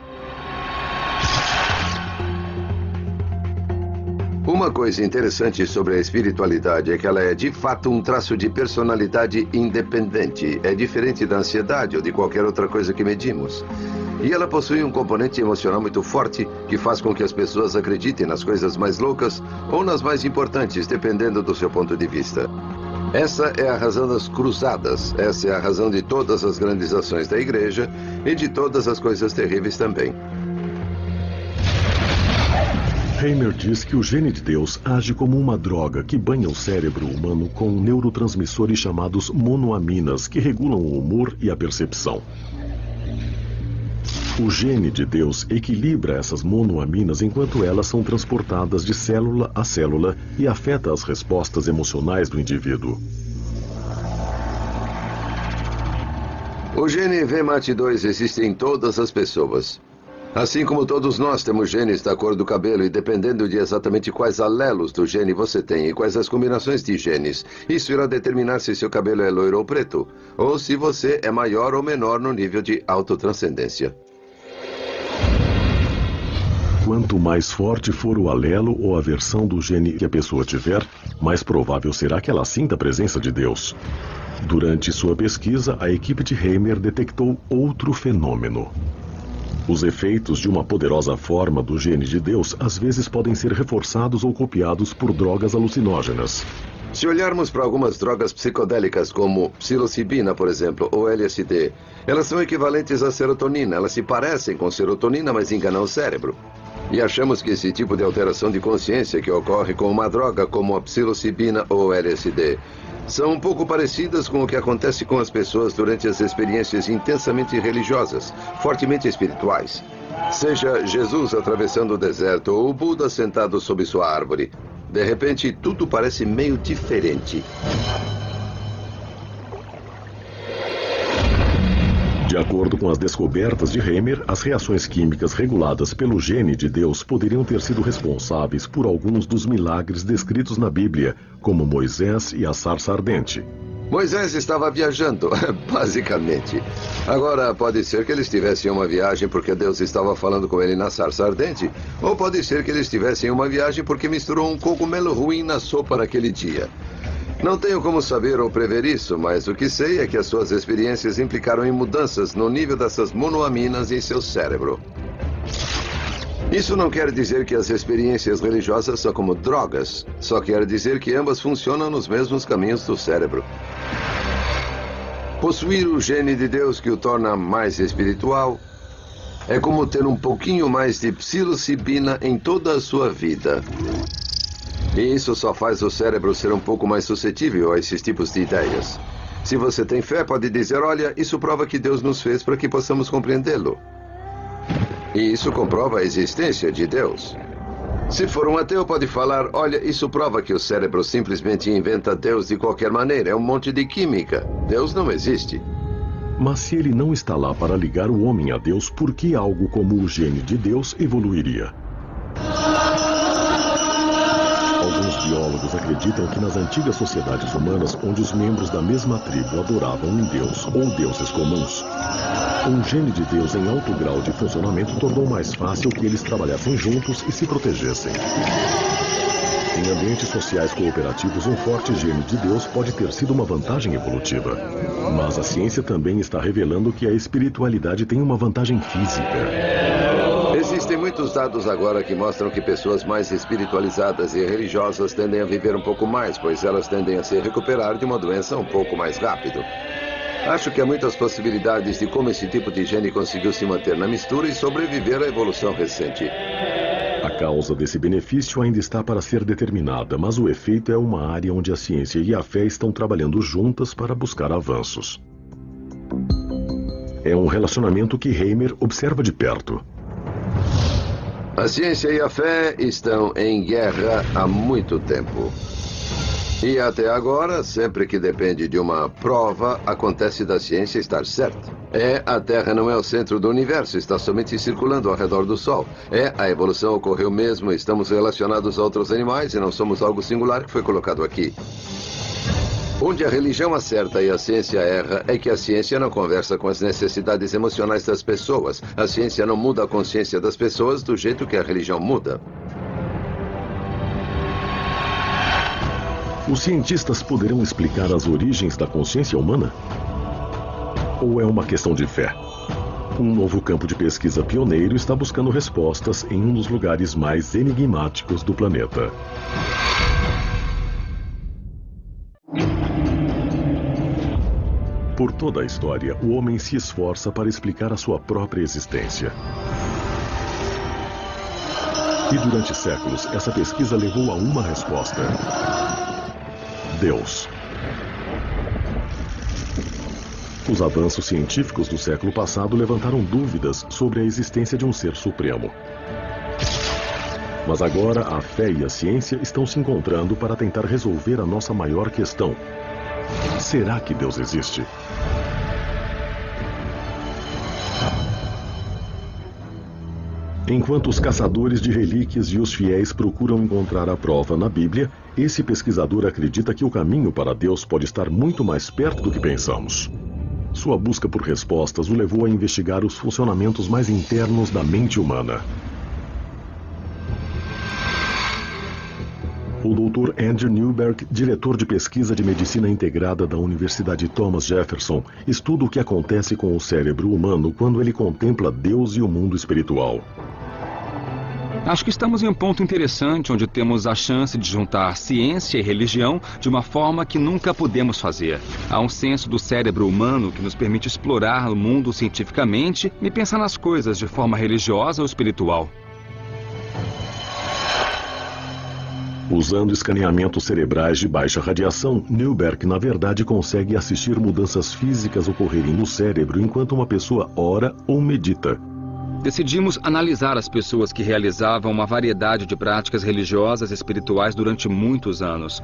Uma coisa interessante sobre a espiritualidade é que ela é de fato um traço de personalidade independente. É diferente da ansiedade ou de qualquer outra coisa que medimos. E ela possui um componente emocional muito forte que faz com que as pessoas acreditem nas coisas mais loucas ou nas mais importantes, dependendo do seu ponto de vista. Essa é a razão das cruzadas. Essa é a razão de todas as grandes ações da igreja e de todas as coisas terríveis também. Hamer diz que o gene de Deus age como uma droga que banha o cérebro humano com neurotransmissores chamados monoaminas, que regulam o humor e a percepção. O gene de Deus equilibra essas monoaminas enquanto elas são transportadas de célula a célula e afeta as respostas emocionais do indivíduo. O gene VMAT2 existe em todas as pessoas. Assim como todos nós temos genes da cor do cabelo e dependendo de exatamente quais alelos do gene você tem e quais as combinações de genes, isso irá determinar se seu cabelo é loiro ou preto, ou se você é maior ou menor no nível de autotranscendência. Quanto mais forte for o alelo ou a versão do gene que a pessoa tiver, mais provável será que ela sinta a presença de Deus. Durante sua pesquisa, a equipe de Hamer detectou outro fenômeno. Os efeitos de uma poderosa forma do gene de Deus às vezes podem ser reforçados ou copiados por drogas alucinógenas. Se olharmos para algumas drogas psicodélicas como psilocibina, por exemplo, ou LSD, elas são equivalentes à serotonina. Elas se parecem com serotonina, mas enganam o cérebro. E achamos que esse tipo de alteração de consciência que ocorre com uma droga como a psilocibina ou LSD são um pouco parecidas com o que acontece com as pessoas durante as experiências intensamente religiosas, fortemente espirituais. Seja Jesus atravessando o deserto ou o Buda sentado sob sua árvore. De repente, tudo parece meio diferente. De acordo com as descobertas de Hamer, as reações químicas reguladas pelo gene de Deus poderiam ter sido responsáveis por alguns dos milagres descritos na Bíblia, como Moisés e a sarça ardente. Moisés estava viajando, basicamente. Agora, pode ser que ele estivesse em uma viagem porque Deus estava falando com ele na sarça ardente, ou pode ser que ele estivesse em uma viagem porque misturou um cogumelo ruim na sopa naquele dia. Não tenho como saber ou prever isso, mas o que sei é que as suas experiências implicaram em mudanças no nível dessas monoaminas em seu cérebro. Isso não quer dizer que as experiências religiosas são como drogas, só quer dizer que ambas funcionam nos mesmos caminhos do cérebro. Possuir o gene de Deus que o torna mais espiritual é como ter um pouquinho mais de psilocibina em toda a sua vida. E isso só faz o cérebro ser um pouco mais suscetível a esses tipos de ideias. Se você tem fé, pode dizer, olha, isso prova que Deus nos fez para que possamos compreendê-lo. E isso comprova a existência de Deus. Se for um ateu, pode falar, olha, isso prova que o cérebro simplesmente inventa Deus de qualquer maneira. É um monte de química. Deus não existe. Mas se ele não está lá para ligar o homem a Deus, por que algo como o gene de Deus evoluiria? Alguns biólogos acreditam que nas antigas sociedades humanas, onde os membros da mesma tribo adoravam um deus ou deuses comuns, um gene de Deus em alto grau de funcionamento tornou mais fácil que eles trabalhassem juntos e se protegessem. Em ambientes sociais cooperativos, um forte gene de Deus pode ter sido uma vantagem evolutiva. Mas a ciência também está revelando que a espiritualidade tem uma vantagem física. Existem muitos dados agora que mostram que pessoas mais espiritualizadas e religiosas tendem a viver um pouco mais, pois elas tendem a se recuperar de uma doença um pouco mais rápido. Acho que há muitas possibilidades de como esse tipo de gene conseguiu se manter na mistura e sobreviver à evolução recente. A causa desse benefício ainda está para ser determinada, mas o efeito é uma área onde a ciência e a fé estão trabalhando juntas para buscar avanços. É um relacionamento que Heimer observa de perto. A ciência e a fé estão em guerra há muito tempo. E até agora, sempre que depende de uma prova, acontece da ciência estar certa. A Terra não é o centro do universo, está somente circulando ao redor do Sol. A evolução ocorreu mesmo, estamos relacionados a outros animais e não somos algo singular que foi colocado aqui. Onde a religião acerta e a ciência erra é que a ciência não conversa com as necessidades emocionais das pessoas. A ciência não muda a consciência das pessoas do jeito que a religião muda. Os cientistas poderão explicar as origens da consciência humana? Ou é uma questão de fé? Um novo campo de pesquisa pioneiro está buscando respostas em um dos lugares mais enigmáticos do planeta. Por toda a história, o homem se esforça para explicar a sua própria existência. E durante séculos, essa pesquisa levou a uma resposta: Deus. Os avanços científicos do século passado levantaram dúvidas sobre a existência de um ser supremo. Mas agora a fé e a ciência estão se encontrando para tentar resolver a nossa maior questão: será que Deus existe? Enquanto os caçadores de relíquias e os fiéis procuram encontrar a prova na Bíblia, esse pesquisador acredita que o caminho para Deus pode estar muito mais perto do que pensamos. Sua busca por respostas o levou a investigar os funcionamentos mais internos da mente humana. O Dr. Andrew Newberg, diretor de pesquisa de medicina integrada da Universidade Thomas Jefferson, estuda o que acontece com o cérebro humano quando ele contempla Deus e o mundo espiritual. Acho que estamos em um ponto interessante onde temos a chance de juntar ciência e religião de uma forma que nunca pudemos fazer. Há um senso do cérebro humano que nos permite explorar o mundo cientificamente e pensar nas coisas de forma religiosa ou espiritual. Usando escaneamentos cerebrais de baixa radiação, Newberg, na verdade, consegue assistir mudanças físicas ocorrerem no cérebro enquanto uma pessoa ora ou medita. Decidimos analisar as pessoas que realizavam uma variedade de práticas religiosas e espirituais durante muitos anos.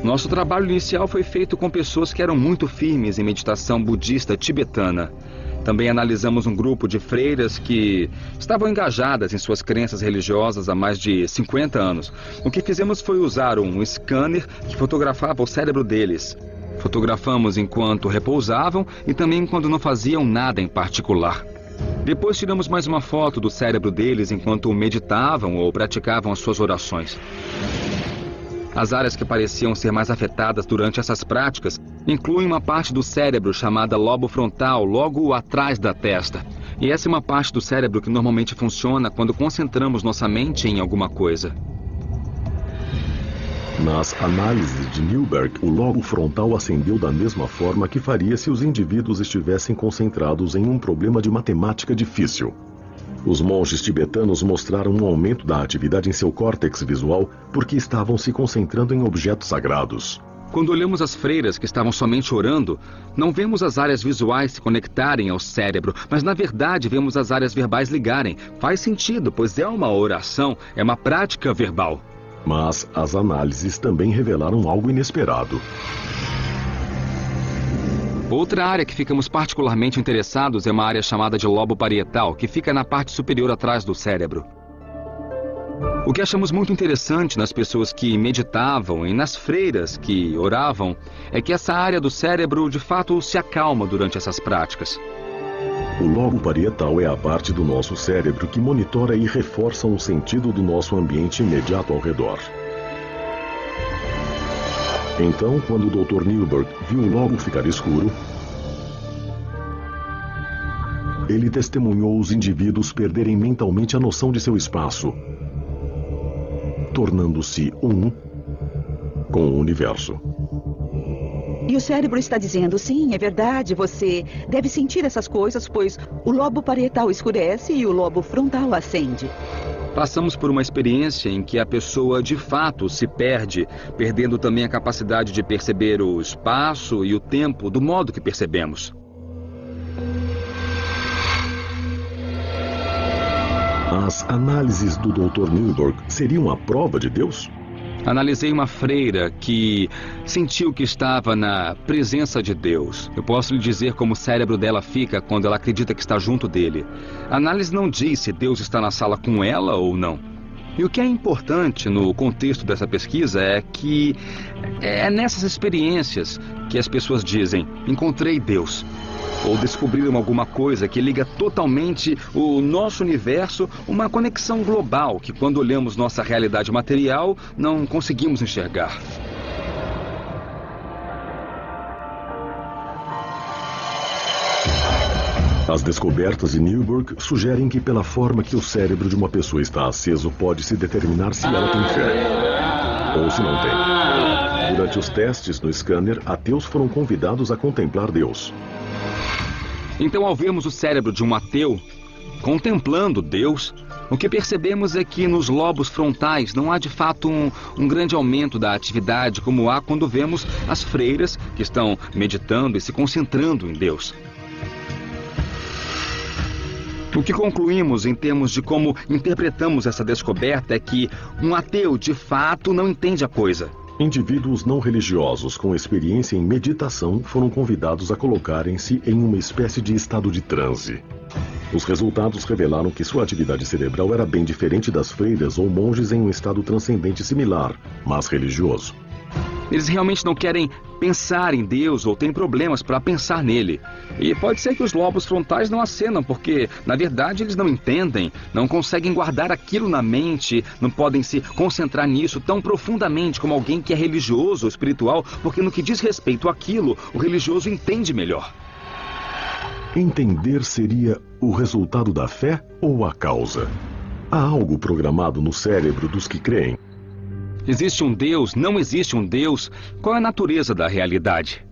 Nosso trabalho inicial foi feito com pessoas que eram muito firmes em meditação budista tibetana. Também analisamos um grupo de freiras que estavam engajadas em suas crenças religiosas há mais de 50 anos. O que fizemos foi usar um scanner que fotografava o cérebro deles. Fotografamos enquanto repousavam e também quando não faziam nada em particular. Depois tiramos mais uma foto do cérebro deles enquanto meditavam ou praticavam as suas orações. As áreas que pareciam ser mais afetadas durante essas práticas incluem uma parte do cérebro chamada lobo frontal, logo atrás da testa. E essa é uma parte do cérebro que normalmente funciona quando concentramos nossa mente em alguma coisa. Nas análises de Newberg, o lobo frontal acendeu da mesma forma que faria se os indivíduos estivessem concentrados em um problema de matemática difícil. Os monges tibetanos mostraram um aumento da atividade em seu córtex visual porque estavam se concentrando em objetos sagrados. Quando olhamos as freiras que estavam somente orando, não vemos as áreas visuais se conectarem ao cérebro, mas na verdade vemos as áreas verbais ligarem. Faz sentido, pois é uma oração, é uma prática verbal. Mas as análises também revelaram algo inesperado. Outra área que ficamos particularmente interessados é uma área chamada de lobo parietal, que fica na parte superior atrás do cérebro. O que achamos muito interessante nas pessoas que meditavam e nas freiras que oravam é que essa área do cérebro de fato se acalma durante essas práticas. O lobo parietal é a parte do nosso cérebro que monitora e reforça o sentido do nosso ambiente imediato ao redor. Então, quando o Dr. Newberg viu o lobo ficar escuro, ele testemunhou os indivíduos perderem mentalmente a noção de seu espaço, tornando-se um com o universo. E o cérebro está dizendo, sim, é verdade, você deve sentir essas coisas, pois o lobo parietal escurece e o lobo frontal acende. Passamos por uma experiência em que a pessoa de fato se perde, perdendo também a capacidade de perceber o espaço e o tempo do modo que percebemos. As análises do Dr. Newberg seriam a prova de Deus? Analisei uma freira que sentiu que estava na presença de Deus. Eu posso lhe dizer como o cérebro dela fica quando ela acredita que está junto dele. A análise não diz se Deus está na sala com ela ou não. E o que é importante no contexto dessa pesquisa é que é nessas experiências que as pessoas dizem, encontrei Deus. Ou descobriram alguma coisa que liga totalmente o nosso universo, uma conexão global que, quando olhamos nossa realidade material, não conseguimos enxergar. As descobertas de Newberg sugerem que, pela forma que o cérebro de uma pessoa está aceso, pode-se determinar se ela tem fé ou se não tem. Durante os testes no scanner, ateus foram convidados a contemplar Deus. Então, ao vermos o cérebro de um ateu contemplando Deus, o que percebemos é que nos lobos frontais não há de fato um grande aumento da atividade como há quando vemos as freiras que estão meditando e se concentrando em Deus. O que concluímos em termos de como interpretamos essa descoberta é que um ateu de fato não entende a coisa. Indivíduos não religiosos com experiência em meditação foram convidados a colocarem-se em uma espécie de estado de transe. Os resultados revelaram que sua atividade cerebral era bem diferente das freiras ou monges em um estado transcendente similar, mas religioso. Eles realmente não querem pensar em Deus ou têm problemas para pensar nele. E pode ser que os lobos frontais não acenam, porque, na verdade, eles não entendem, não conseguem guardar aquilo na mente, não podem se concentrar nisso tão profundamente como alguém que é religioso ou espiritual, porque no que diz respeito àquilo, o religioso entende melhor. Entender seria o resultado da fé ou a causa? Há algo programado no cérebro dos que creem? Existe um Deus? Não existe um Deus? Qual é a natureza da realidade?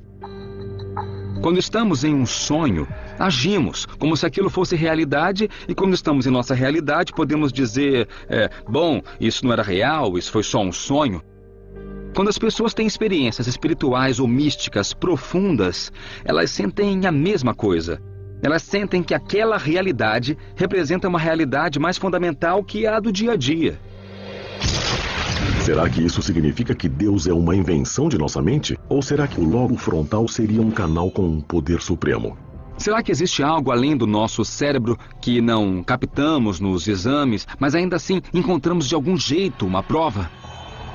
Quando estamos em um sonho, agimos como se aquilo fosse realidade, e quando estamos em nossa realidade, podemos dizer, bom, isso não era real, isso foi só um sonho. Quando as pessoas têm experiências espirituais ou místicas profundas, elas sentem a mesma coisa. Elas sentem que aquela realidade representa uma realidade mais fundamental que a do dia a dia. Será que isso significa que Deus é uma invenção de nossa mente? Ou será que o lobo frontal seria um canal com um poder supremo? Será que existe algo além do nosso cérebro que não captamos nos exames, mas ainda assim encontramos de algum jeito uma prova?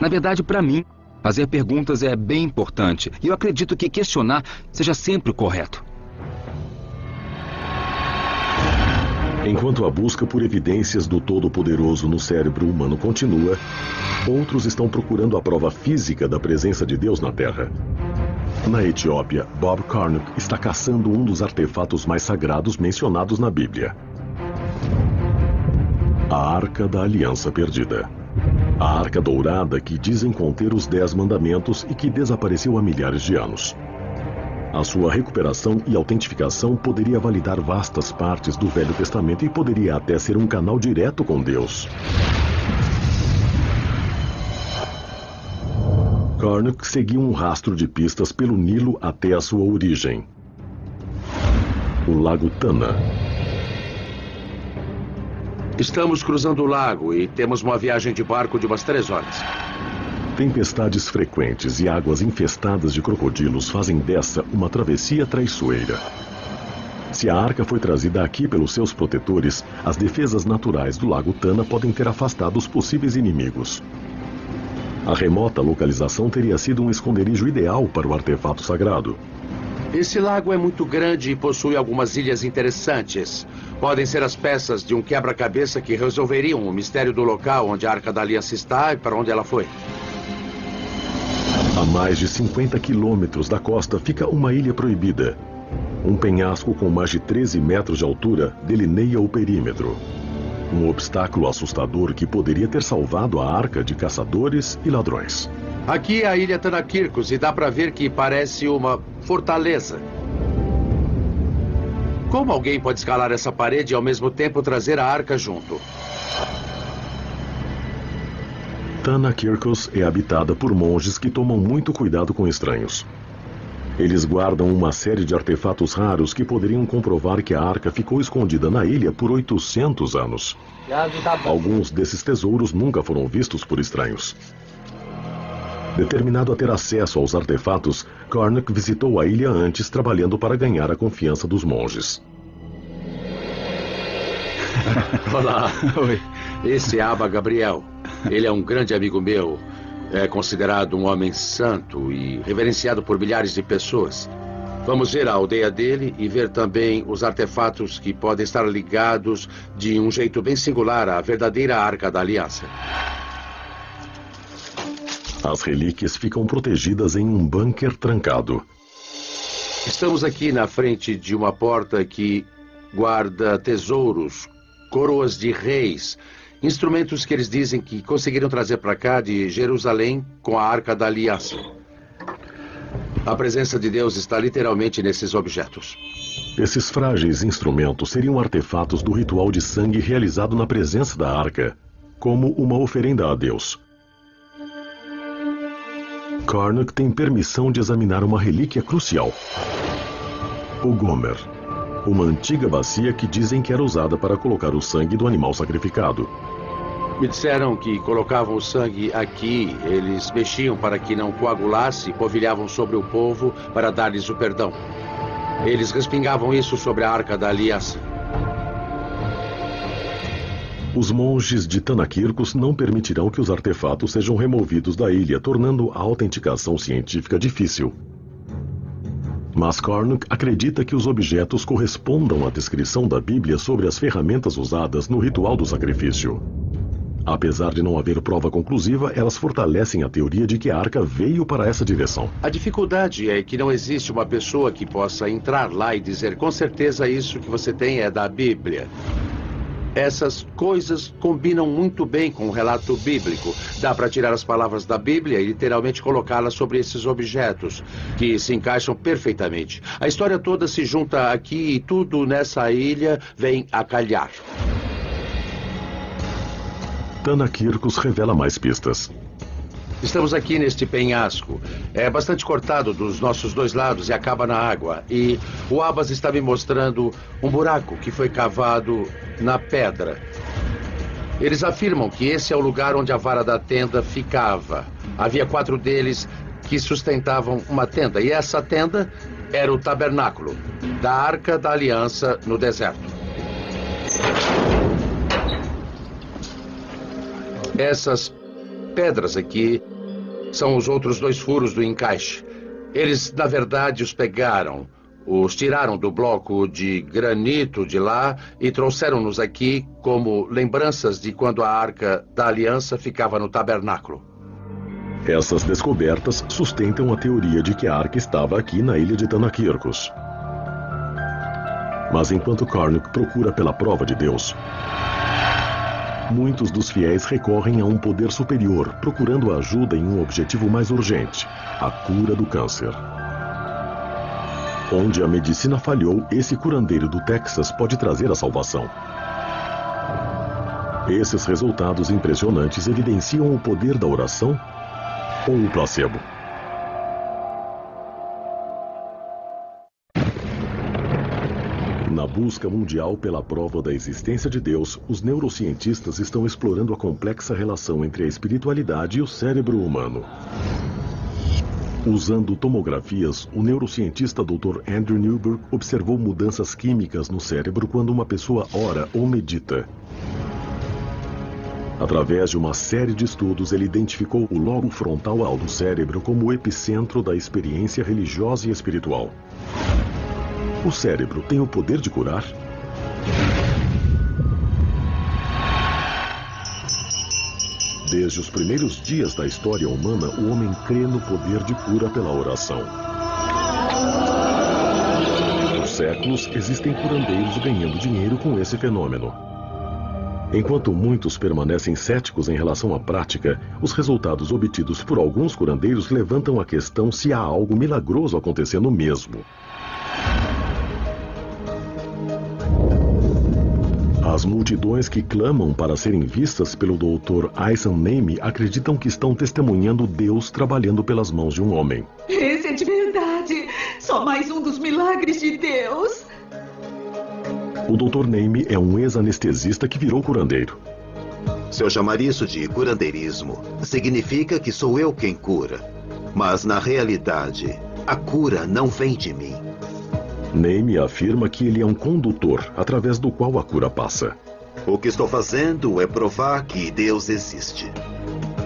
Na verdade, para mim, fazer perguntas é bem importante. E eu acredito que questionar seja sempre o correto. Enquanto a busca por evidências do Todo-Poderoso no cérebro humano continua, outros estão procurando a prova física da presença de Deus na Terra. Na Etiópia, Bob Carnock está caçando um dos artefatos mais sagrados mencionados na Bíblia: a Arca da Aliança Perdida. A Arca Dourada que dizem conter os 10 mandamentos e que desapareceu há milhares de anos. A sua recuperação e autentificação poderia validar vastas partes do Velho Testamento e poderia até ser um canal direto com Deus. Carnock seguiu um rastro de pistas pelo Nilo até a sua origem, o Lago Tana. Estamos cruzando o lago e temos uma viagem de barco de umas 3 horas. Tempestades frequentes e águas infestadas de crocodilos fazem dessa uma travessia traiçoeira. Se a arca foi trazida aqui pelos seus protetores, as defesas naturais do Lago Tana podem ter afastado os possíveis inimigos. A remota localização teria sido um esconderijo ideal para o artefato sagrado. Esse lago é muito grande e possui algumas ilhas interessantes. Podem ser as peças de um quebra-cabeça que resolveriam o mistério do local onde a Arca da Aliança está e para onde ela foi. A mais de 50 quilômetros da costa fica uma ilha proibida. Um penhasco com mais de 13 metros de altura delineia o perímetro. Um obstáculo assustador que poderia ter salvado a arca de caçadores e ladrões. Aqui é a ilha Tanakirkos e dá para ver que parece uma fortaleza. Como alguém pode escalar essa parede e ao mesmo tempo trazer a arca junto? Tanakirkos é habitada por monges que tomam muito cuidado com estranhos. Eles guardam uma série de artefatos raros que poderiam comprovar que a arca ficou escondida na ilha por 800 anos. Alguns desses tesouros nunca foram vistos por estranhos. Determinado a ter acesso aos artefatos, Karnak visitou a ilha antes, trabalhando para ganhar a confiança dos monges. Olá. Oi. Esse é Abba Gabriel. Ele é um grande amigo meu. É considerado um homem santo e reverenciado por milhares de pessoas. Vamos ver a aldeia dele e ver também os artefatos que podem estar ligados de um jeito bem singular à verdadeira Arca da Aliança. As relíquias ficam protegidas em um bunker trancado. Estamos aqui na frente de uma porta que guarda tesouros, coroas de reis, instrumentos que eles dizem que conseguiram trazer para cá de Jerusalém com a Arca da Aliança. A presença de Deus está literalmente nesses objetos. Esses frágeis instrumentos seriam artefatos do ritual de sangue realizado na presença da arca, como uma oferenda a Deus. Karnak tem permissão de examinar uma relíquia crucial. O Gomer, uma antiga bacia que dizem que era usada para colocar o sangue do animal sacrificado. Me disseram que colocavam o sangue aqui, eles mexiam para que não coagulasse, polvilhavam sobre o povo para dar-lhes o perdão. Eles respingavam isso sobre a Arca da Aliança. Os monges de Tanakirkos não permitirão que os artefatos sejam removidos da ilha, tornando a autenticação científica difícil. Mas Karnak acredita que os objetos correspondam à descrição da Bíblia sobre as ferramentas usadas no ritual do sacrifício. Apesar de não haver prova conclusiva, elas fortalecem a teoria de que a arca veio para essa direção. A dificuldade é que não existe uma pessoa que possa entrar lá e dizer com certeza isso que você tem é da Bíblia. Essas coisas combinam muito bem com o relato bíblico. Dá para tirar as palavras da Bíblia e literalmente colocá-las sobre esses objetos, que se encaixam perfeitamente. A história toda se junta aqui e tudo nessa ilha vem a calhar. Tanakirkos revela mais pistas. Estamos aqui neste penhasco. É bastante cortado dos nossos dois lados e acaba na água. E o Abbas está me mostrando um buraco que foi cavado na pedra. Eles afirmam que esse é o lugar onde a vara da tenda ficava. Havia 4 deles que sustentavam uma tenda. E essa tenda era o tabernáculo da Arca da Aliança no deserto. Essas pedras aqui são os outros 2 furos do encaixe. Eles, na verdade, os pegaram, os tiraram do bloco de granito de lá e trouxeram-nos aqui como lembranças de quando a Arca da Aliança ficava no tabernáculo. Essas descobertas sustentam a teoria de que a arca estava aqui na ilha de Tanakirkos. Mas enquanto Karnak procura pela prova de Deus, muitos dos fiéis recorrem a um poder superior, procurando ajuda em um objetivo mais urgente: a cura do câncer. Onde a medicina falhou, esse curandeiro do Texas pode trazer a salvação. Esses resultados impressionantes evidenciam o poder da oração ou o placebo. Na busca mundial pela prova da existência de Deus, os neurocientistas estão explorando a complexa relação entre a espiritualidade e o cérebro humano. Usando tomografias, o neurocientista Dr. Andrew Newberg observou mudanças químicas no cérebro quando uma pessoa ora ou medita. Através de uma série de estudos, ele identificou o lobo frontal do cérebro como o epicentro da experiência religiosa e espiritual. O cérebro tem o poder de curar? Desde os primeiros dias da história humana, o homem crê no poder de cura pela oração. Por séculos, existem curandeiros ganhando dinheiro com esse fenômeno. Enquanto muitos permanecem céticos em relação à prática, os resultados obtidos por alguns curandeiros levantam a questão se há algo milagroso acontecendo mesmo. As multidões que clamam para serem vistas pelo Dr. Aisan Naime acreditam que estão testemunhando Deus trabalhando pelas mãos de um homem. Esse é de verdade! Só mais um dos milagres de Deus! O Dr. Naime é um ex-anestesista que virou curandeiro. Se eu chamar isso de curandeirismo, significa que sou eu quem cura. Mas, na realidade, a cura não vem de mim. Naime afirma que ele é um condutor através do qual a cura passa. O que estou fazendo é provar que Deus existe.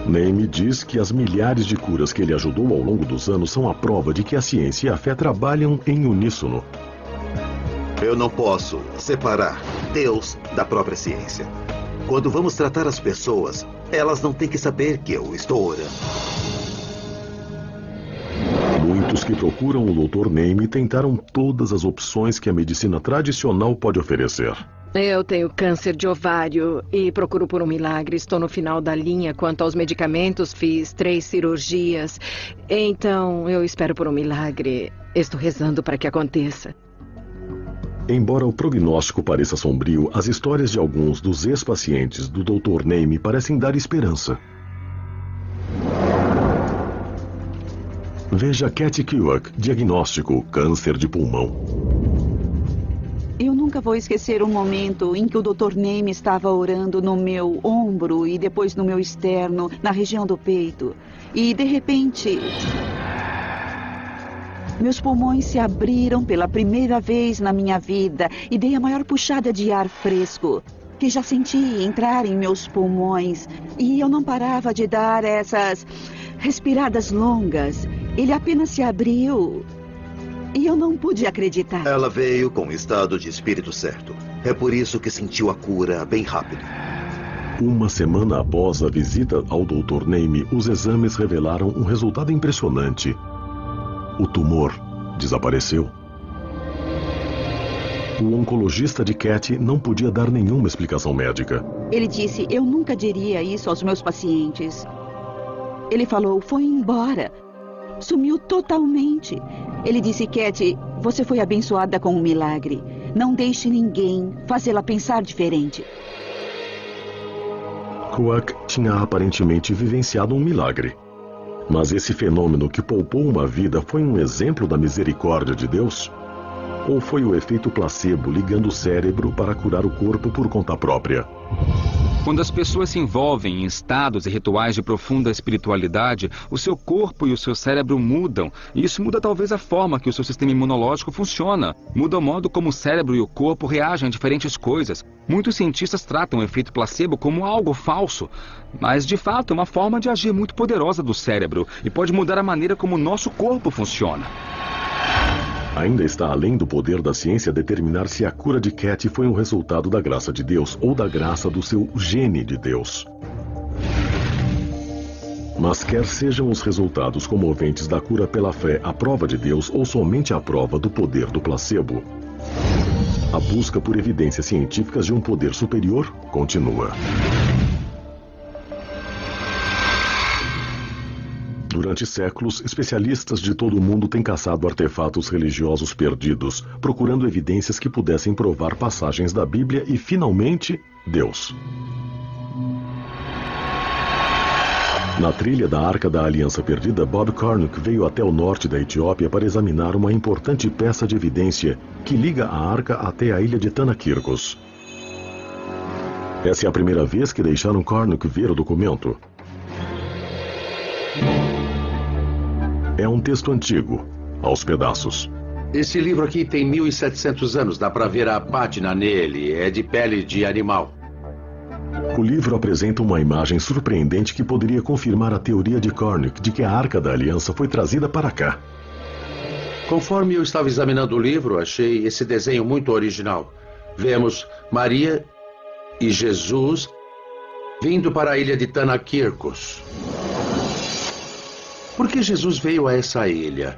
Naime diz que as milhares de curas que ele ajudou ao longo dos anos são a prova de que a ciência e a fé trabalham em uníssono. Eu não posso separar Deus da própria ciência. Quando vamos tratar as pessoas, elas não têm que saber que eu estou orando. Muitos que procuram o Dr. Naime tentaram todas as opções que a medicina tradicional pode oferecer. Eu tenho câncer de ovário e procuro por um milagre. Estou no final da linha quanto aos medicamentos. Fiz 3 cirurgias. Então, eu espero por um milagre. Estou rezando para que aconteça. Embora o prognóstico pareça sombrio, as histórias de alguns dos ex-pacientes do Dr. Naime parecem dar esperança. Veja Kathy Kerouac, diagnóstico, câncer de pulmão. Eu nunca vou esquecer o momento em que o Dr. Naime estava orando no meu ombro e depois no meu externo, na região do peito. E, de repente, meus pulmões se abriram pela primeira vez na minha vida e dei a maior puxada de ar fresco que já senti entrar em meus pulmões. E eu não parava de dar essas respiradas longas. Ele apenas se abriu e eu não pude acreditar. Ela veio com o estado de espírito certo. É por isso que sentiu a cura bem rápido. Uma semana após a visita ao Dr. Naime, os exames revelaram um resultado impressionante. O tumor desapareceu. O oncologista de Kathy não podia dar nenhuma explicação médica. Ele disse, eu nunca diria isso aos meus pacientes. Ele falou, foi embora. Sumiu totalmente. Ele disse, Kathy, você foi abençoada com um milagre. Não deixe ninguém fazê-la pensar diferente. Kerouac tinha aparentemente vivenciado um milagre. Mas esse fenômeno que poupou uma vida foi um exemplo da misericórdia de Deus? Ou foi o efeito placebo ligando o cérebro para curar o corpo por conta própria? Quando as pessoas se envolvem em estados e rituais de profunda espiritualidade, o seu corpo e o seu cérebro mudam. E isso muda talvez a forma que o seu sistema imunológico funciona. Muda o modo como o cérebro e o corpo reagem a diferentes coisas. Muitos cientistas tratam o efeito placebo como algo falso. Mas, de fato, é uma forma de agir muito poderosa do cérebro e pode mudar a maneira como o nosso corpo funciona. Ainda está além do poder da ciência determinar se a cura de Kathy foi um resultado da graça de Deus ou da graça do seu gene de Deus. Mas quer sejam os resultados comoventes da cura pela fé a prova de Deus ou somente a prova do poder do placebo, a busca por evidências científicas de um poder superior continua. Durante séculos, especialistas de todo o mundo têm caçado artefatos religiosos perdidos, procurando evidências que pudessem provar passagens da Bíblia e, finalmente, Deus. Na trilha da Arca da Aliança Perdida, Bob Carnock veio até o norte da Etiópia para examinar uma importante peça de evidência que liga a arca até a ilha de Tanakirkos. Essa é a primeira vez que deixaram Carnock ver o documento. É um texto antigo, aos pedaços. Esse livro aqui tem 1700 anos, dá pra ver a pátina nele, é de pele de animal. O livro apresenta uma imagem surpreendente que poderia confirmar a teoria de Carnock de que a Arca da Aliança foi trazida para cá. Conforme eu estava examinando o livro, achei esse desenho muito original. Vemos Maria e Jesus vindo para a ilha de Tanakirkos. Por que Jesus veio a essa ilha?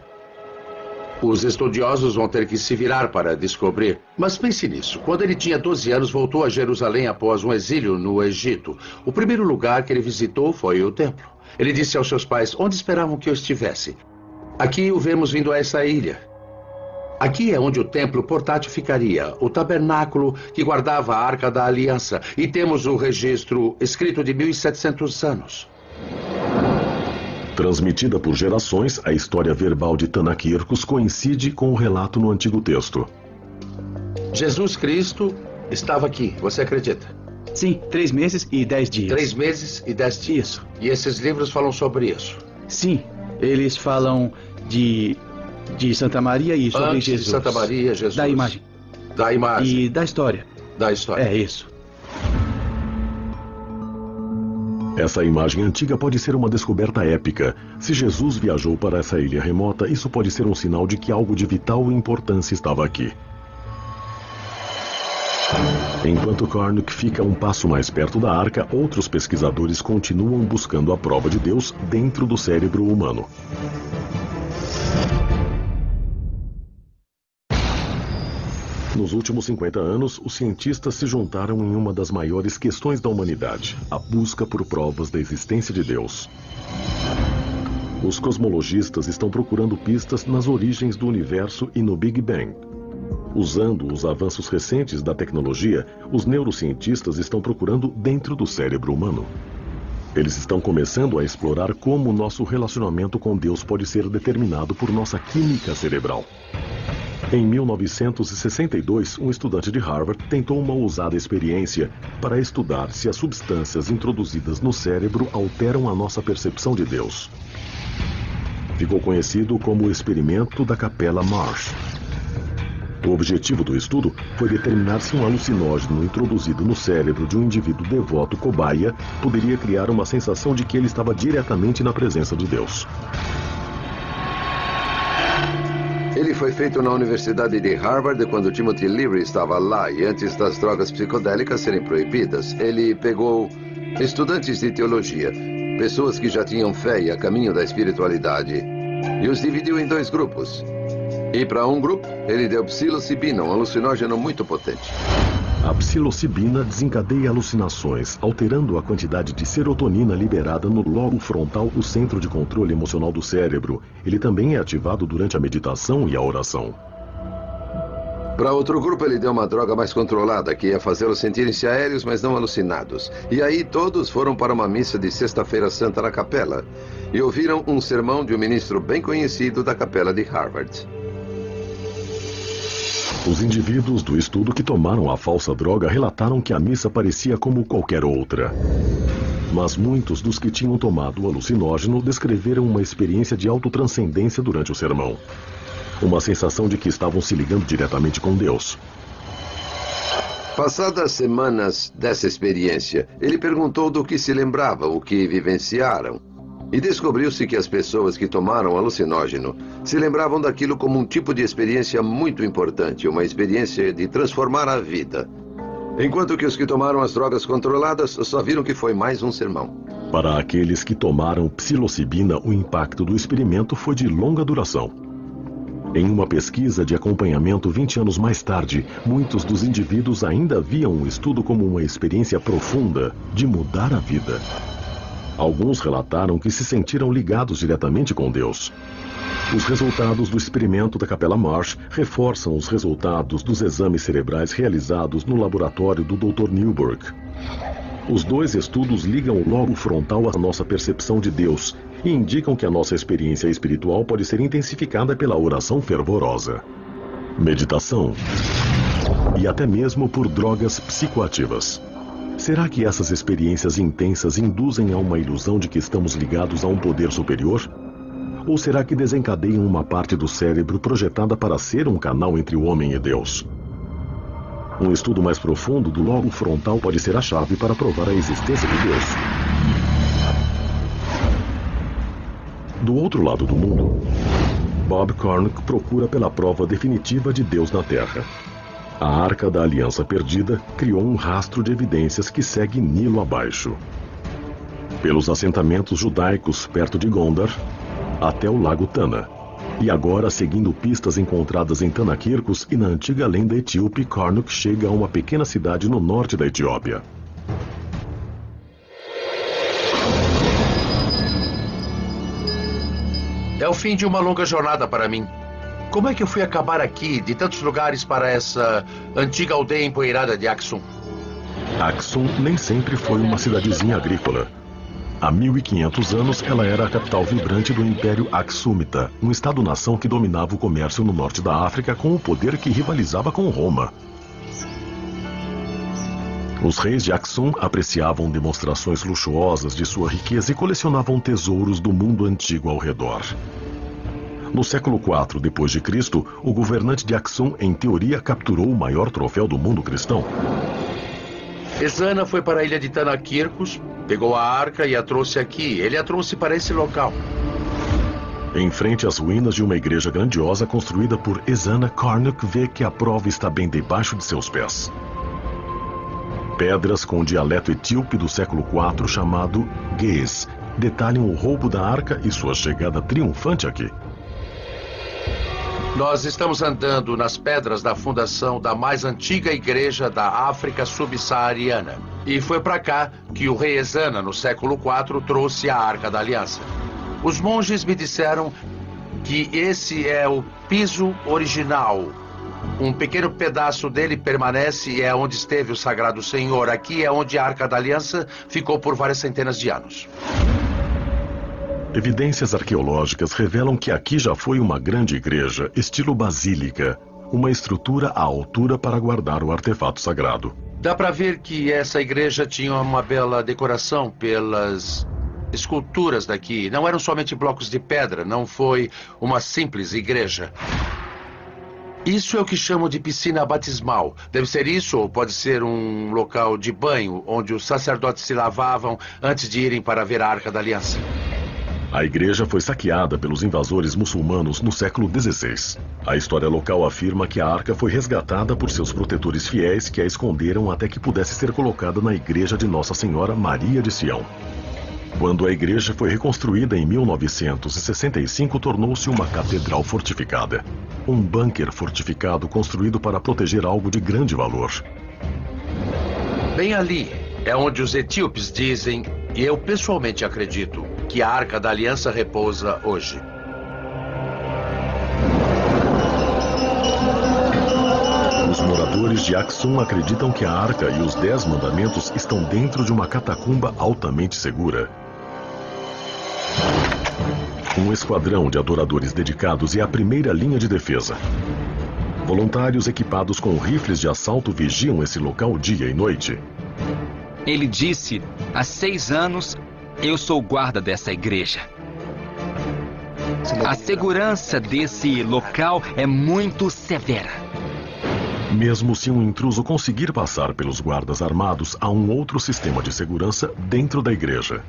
Os estudiosos vão ter que se virar para descobrir. Mas pense nisso. Quando ele tinha 12 anos, voltou a Jerusalém após um exílio no Egito. O primeiro lugar que ele visitou foi o templo. Ele disse aos seus pais onde esperavam que eu estivesse. Aqui o vemos vindo a essa ilha. Aqui é onde o templo portátil ficaria, o tabernáculo que guardava a Arca da Aliança. E temos o registro escrito de 1700 anos. Transmitida por gerações, a história verbal de Tanaquircos coincide com o relato no Antigo Testo. Jesus Cristo estava aqui, você acredita? Sim, 3 meses e 10 dias. 3 meses e 10 dias. Isso. E esses livros falam sobre isso? Sim, eles falam de Santa Maria e sobre Antes Jesus. De Santa Maria, Jesus. Da imagem. Da imagem. E da história. Da história. É isso. Essa imagem antiga pode ser uma descoberta épica. Se Jesus viajou para essa ilha remota, isso pode ser um sinal de que algo de vital importância estava aqui. Enquanto Carnock fica um passo mais perto da arca, outros pesquisadores continuam buscando a prova de Deus dentro do cérebro humano. Nos últimos 50 anos, os cientistas se juntaram em uma das maiores questões da humanidade, a busca por provas da existência de Deus. Os cosmologistas estão procurando pistas nas origens do universo e no Big Bang. Usando os avanços recentes da tecnologia, os neurocientistas estão procurando dentro do cérebro humano. Eles estão começando a explorar como nosso relacionamento com Deus pode ser determinado por nossa química cerebral. Em 1962, um estudante de Harvard tentou uma ousada experiência para estudar se as substâncias introduzidas no cérebro alteram a nossa percepção de Deus. Ficou conhecido como o experimento da Capela Marsh. O objetivo do estudo foi determinar se um alucinógeno introduzido no cérebro de um indivíduo devoto cobaia poderia criar uma sensação de que ele estava diretamente na presença de Deus. Ele foi feito na Universidade de Harvard quando Timothy Leary estava lá e antes das drogas psicodélicas serem proibidas. Ele pegou estudantes de teologia, pessoas que já tinham fé e a caminho da espiritualidade, e os dividiu em 2 grupos. E para um grupo, ele deu psilocibina, um alucinógeno muito potente. A psilocibina desencadeia alucinações, alterando a quantidade de serotonina liberada no lobo frontal, o centro de controle emocional do cérebro. Ele também é ativado durante a meditação e a oração. Para outro grupo, ele deu uma droga mais controlada, que ia fazê-los sentirem-se aéreos, mas não alucinados. E aí todos foram para uma missa de Sexta-feira Santa na capela e ouviram um sermão de um ministro bem conhecido da capela de Harvard. Os indivíduos do estudo que tomaram a falsa droga relataram que a missa parecia como qualquer outra. Mas muitos dos que tinham tomado o alucinógeno descreveram uma experiência de autotranscendência durante o sermão. Uma sensação de que estavam se ligando diretamente com Deus. Passadas semanas dessa experiência, ele perguntou do que se lembravam, o que vivenciaram. E descobriu-se que as pessoas que tomaram alucinógeno se lembravam daquilo como um tipo de experiência muito importante, uma experiência de transformar a vida. Enquanto que os que tomaram as drogas controladas só viram que foi mais um sermão. Para aqueles que tomaram psilocibina, o impacto do experimento foi de longa duração. Em uma pesquisa de acompanhamento 20 anos mais tarde, muitos dos indivíduos ainda viam o estudo como uma experiência profunda de mudar a vida. Alguns relataram que se sentiram ligados diretamente com Deus. Os resultados do experimento da Capela Marsh reforçam os resultados dos exames cerebrais realizados no laboratório do Dr. Newberg. Os 2 estudos ligam o lobo frontal à nossa percepção de Deus e indicam que a nossa experiência espiritual pode ser intensificada pela oração fervorosa, meditação e até mesmo por drogas psicoativas. Será que essas experiências intensas induzem a uma ilusão de que estamos ligados a um poder superior? Ou será que desencadeiam uma parte do cérebro projetada para ser um canal entre o homem e Deus? Um estudo mais profundo do lobo frontal pode ser a chave para provar a existência de Deus. Do outro lado do mundo, Bob Carnock procura pela prova definitiva de Deus na Terra. A Arca da Aliança Perdida criou um rastro de evidências que segue Nilo abaixo. Pelos assentamentos judaicos perto de Gondar, até o Lago Tana. E agora, seguindo pistas encontradas em Tanakirkos e na antiga lenda etíope, Karnak chega a uma pequena cidade no norte da Etiópia. É o fim de uma longa jornada para mim. Como é que eu fui acabar aqui, de tantos lugares, para essa antiga aldeia empoeirada de Aksum? Aksum nem sempre foi uma cidadezinha agrícola. Há 1500 anos, ela era a capital vibrante do Império Aksumita, um estado-nação que dominava o comércio no norte da África com um poder que rivalizava com Roma. Os reis de Aksum apreciavam demonstrações luxuosas de sua riqueza e colecionavam tesouros do mundo antigo ao redor. No século IV d.C., o governante de Aksum, em teoria, capturou o maior troféu do mundo cristão. Ezana foi para a ilha de Tanakirkos, pegou a arca e a trouxe aqui. Ele a trouxe para esse local. Em frente às ruínas de uma igreja grandiosa construída por Ezana, Karnak vê que a prova está bem debaixo de seus pés. Pedras com o dialeto etíope do século IV chamado Ge'ez detalham o roubo da arca e sua chegada triunfante aqui. Nós estamos andando nas pedras da fundação da mais antiga igreja da África subsaariana. E foi para cá que o rei Ezana, no século IV, trouxe a Arca da Aliança. Os monges me disseram que esse é o piso original. Um pequeno pedaço dele permanece e é onde esteve o Sagrado Senhor. Aqui é onde a Arca da Aliança ficou por várias centenas de anos. Evidências arqueológicas revelam que aqui já foi uma grande igreja, estilo basílica, uma estrutura à altura para guardar o artefato sagrado. Dá para ver que essa igreja tinha uma bela decoração pelas esculturas daqui. Não eram somente blocos de pedra, não foi uma simples igreja. Isso é o que chamam de piscina batismal. Deve ser isso ou pode ser um local de banho, onde os sacerdotes se lavavam antes de irem para ver a Arca da Aliança. A igreja foi saqueada pelos invasores muçulmanos no século XVI. A história local afirma que a arca foi resgatada por seus protetores fiéis que a esconderam até que pudesse ser colocada na igreja de Nossa Senhora Maria de Sião. Quando a igreja foi reconstruída em 1965, tornou-se uma catedral fortificada. Um bunker fortificado construído para proteger algo de grande valor. Bem ali é onde os etíopes dizem, e eu pessoalmente acredito, que a Arca da Aliança repousa hoje. Os moradores de Aksum acreditam que a Arca e os 10 mandamentos estão dentro de uma catacumba altamente segura. Um esquadrão de adoradores dedicados é a primeira linha de defesa. Voluntários equipados com rifles de assalto vigiam esse local dia e noite. Ele disse, há 6 anos, eu sou guarda dessa igreja. A segurança desse local é muito severa. Mesmo se um intruso conseguir passar pelos guardas armados, há um outro sistema de segurança dentro da igreja.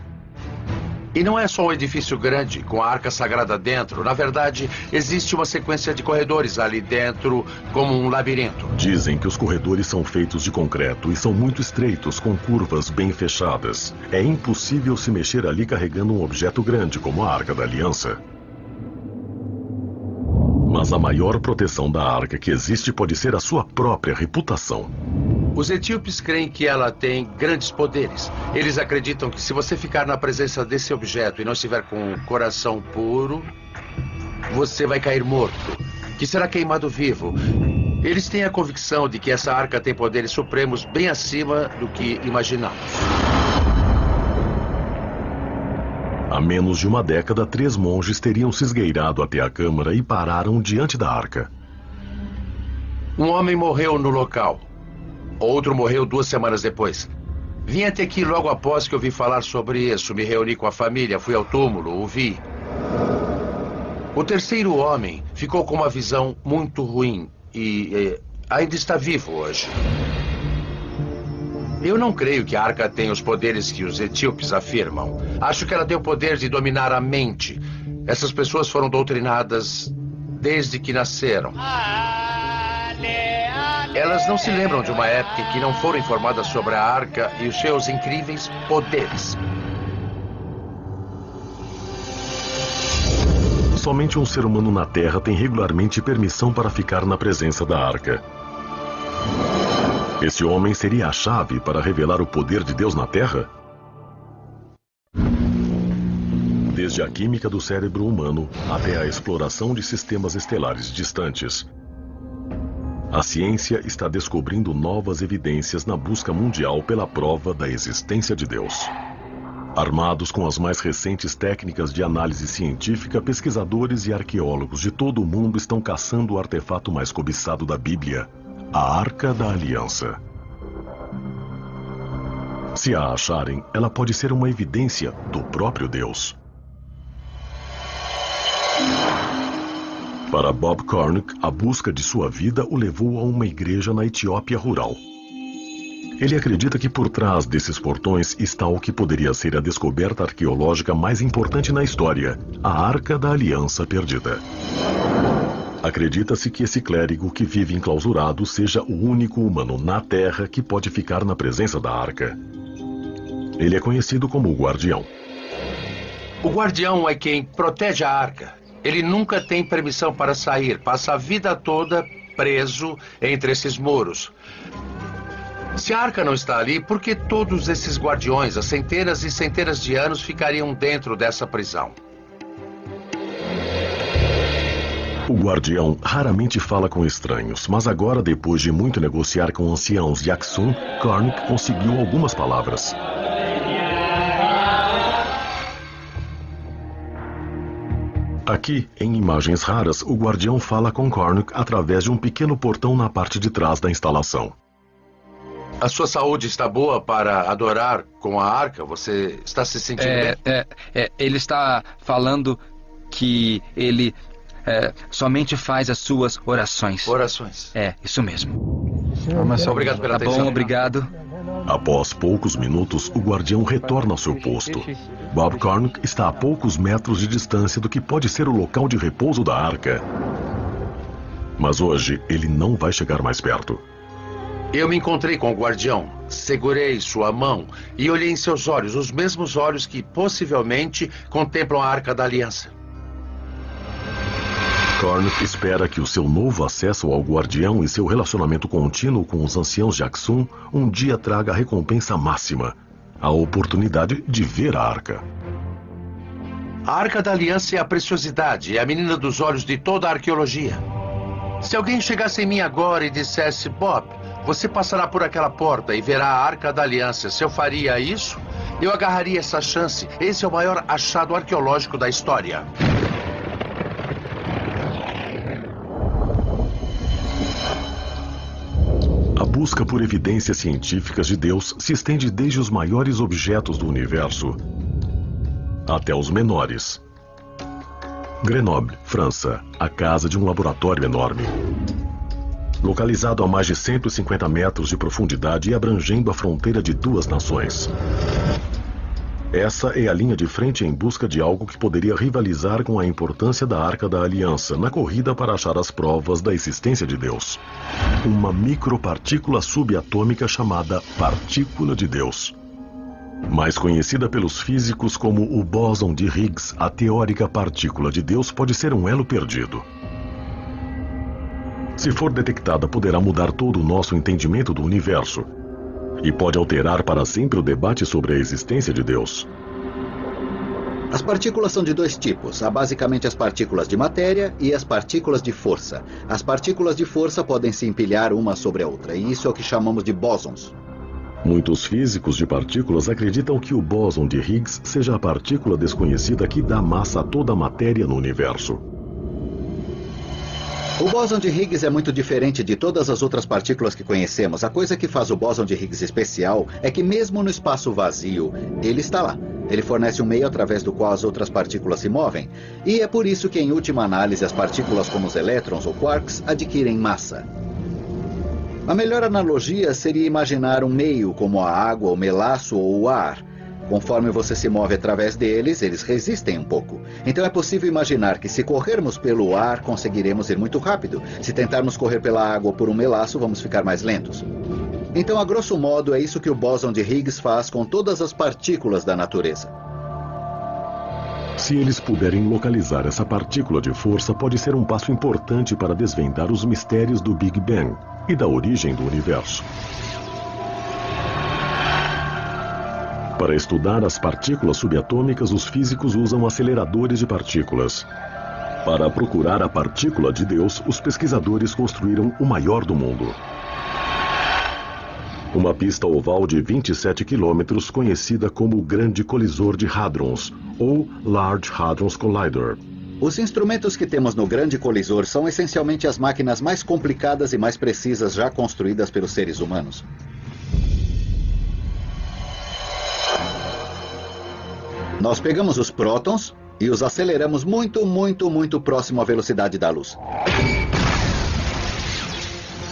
E não é só um edifício grande, com a arca sagrada dentro. Na verdade, existe uma sequência de corredores ali dentro, como um labirinto. Dizem que os corredores são feitos de concreto e são muito estreitos, com curvas bem fechadas. É impossível se mexer ali carregando um objeto grande, como a Arca da Aliança. Mas a maior proteção da arca que existe pode ser a sua própria reputação. Os etíopes creem que ela tem grandes poderes. Eles acreditam que se você ficar na presença desse objeto e não estiver com o coração puro, você vai cair morto, que será queimado vivo. Eles têm a convicção de que essa arca tem poderes supremos bem acima do que imaginamos. Há menos de uma década, 3 monges teriam se esgueirado até a câmara e pararam diante da arca. Um homem morreu no local. Outro morreu 2 semanas depois. Vim até aqui logo após que ouvi falar sobre isso. Me reuni com a família, fui ao túmulo, o vi. O terceiro homem ficou com uma visão muito ruim e ainda está vivo hoje. Eu não creio que a arca tenha os poderes que os etíopes afirmam. Acho que ela tem o poder de dominar a mente. Essas pessoas foram doutrinadas desde que nasceram. Elas não se lembram de uma época em que não foram informadas sobre a arca e os seus incríveis poderes. somente um ser humano na Terra tem regularmente permissão para ficar na presença da Arca. Esse homem seria a chave para revelar o poder de Deus na Terra? Desde a química do cérebro humano até a exploração de sistemas estelares distantes, a ciência está descobrindo novas evidências na busca mundial pela prova da existência de Deus. Armados com as mais recentes técnicas de análise científica, pesquisadores e arqueólogos de todo o mundo estão caçando o artefato mais cobiçado da Bíblia, a Arca da Aliança. Se a acharem, ela pode ser uma evidência do próprio Deus. Para Bob Cornuck, a busca de sua vida o levou a uma igreja na Etiópia rural. Ele acredita que por trás desses portões está o que poderia ser a descoberta arqueológica mais importante na história, a Arca da Aliança Perdida. Acredita-se que esse clérigo que vive enclausurado seja o único humano na Terra que pode ficar na presença da Arca. Ele é conhecido como o Guardião. O Guardião é quem protege a Arca. Ele nunca tem permissão para sair, passa a vida toda preso entre esses muros. Se a Arca não está ali, por que todos esses guardiões, há centenas e centenas de anos, ficariam dentro dessa prisão? O Guardião raramente fala com estranhos, mas agora, depois de muito negociar com anciãos de Aksum, Cornuck conseguiu algumas palavras. Aqui, em imagens raras, o Guardião fala com Cornuck através de um pequeno portão na parte de trás da instalação. A sua saúde está boa para adorar com a Arca? Você está se sentindo bem? Ele está falando que ele somente faz as suas orações. Orações. É, isso mesmo. Obrigado pela atenção. Tá bom, obrigado. Após poucos minutos, o Guardião retorna ao seu posto. Bob Cornuck está a poucos metros de distância do que pode ser o local de repouso da Arca. Mas hoje, ele não vai chegar mais perto. Eu me encontrei com o Guardião, segurei sua mão e olhei em seus olhos, os mesmos olhos que possivelmente contemplam a Arca da Aliança. Cornuck espera que o seu novo acesso ao Guardião e seu relacionamento contínuo com os anciãos de Aksum um dia traga a recompensa máxima, a oportunidade de ver a Arca. A Arca da Aliança é a preciosidade, é a menina dos olhos de toda a arqueologia. Se alguém chegasse em mim agora e dissesse, Bob, você passará por aquela porta e verá a Arca da Aliança, se eu faria isso, eu agarraria essa chance. Esse é o maior achado arqueológico da história. A busca por evidências científicas de Deus se estende desde os maiores objetos do universo até os menores. Grenoble, França, a casa de um laboratório enorme. Localizado a mais de 150 metros de profundidade e abrangendo a fronteira de duas nações. Essa é a linha de frente em busca de algo que poderia rivalizar com a importância da Arca da Aliança na corrida para achar as provas da existência de Deus. Uma micropartícula subatômica chamada partícula de Deus. Mais conhecida pelos físicos como o bóson de Higgs, a teórica partícula de Deus pode ser um elo perdido. Se for detectada, poderá mudar todo o nosso entendimento do universo. E pode alterar para sempre o debate sobre a existência de Deus. As partículas são de dois tipos. Há basicamente as partículas de matéria e as partículas de força. As partículas de força podem se empilhar uma sobre a outra, e isso é o que chamamos de bósons. Muitos físicos de partículas acreditam que o bóson de Higgs seja a partícula desconhecida que dá massa a toda a matéria no universo. O bóson de Higgs é muito diferente de todas as outras partículas que conhecemos. A coisa que faz o bóson de Higgs especial é que mesmo no espaço vazio, ele está lá. Ele fornece um meio através do qual as outras partículas se movem. E é por isso que, em última análise, as partículas como os elétrons ou quarks adquirem massa. A melhor analogia seria imaginar um meio como a água, o melaço ou o ar. Conforme você se move através deles, eles resistem um pouco. Então é possível imaginar que se corrermos pelo ar, conseguiremos ir muito rápido. Se tentarmos correr pela água ou por um melaço, vamos ficar mais lentos. Então, a grosso modo, é isso que o bóson de Higgs faz com todas as partículas da natureza. Se eles puderem localizar essa partícula de força, pode ser um passo importante para desvendar os mistérios do Big Bang e da origem do universo. Para estudar as partículas subatômicas, os físicos usam aceleradores de partículas. Para procurar a partícula de Deus, os pesquisadores construíram o maior do mundo. Uma pista oval de 27 quilômetros, conhecida como o Grande Colisor de Hadrons, ou Large Hadron Collider. Os instrumentos que temos no Grande Colisor são essencialmente as máquinas mais complicadas e mais precisas já construídas pelos seres humanos. Nós pegamos os prótons e os aceleramos muito próximo à velocidade da luz.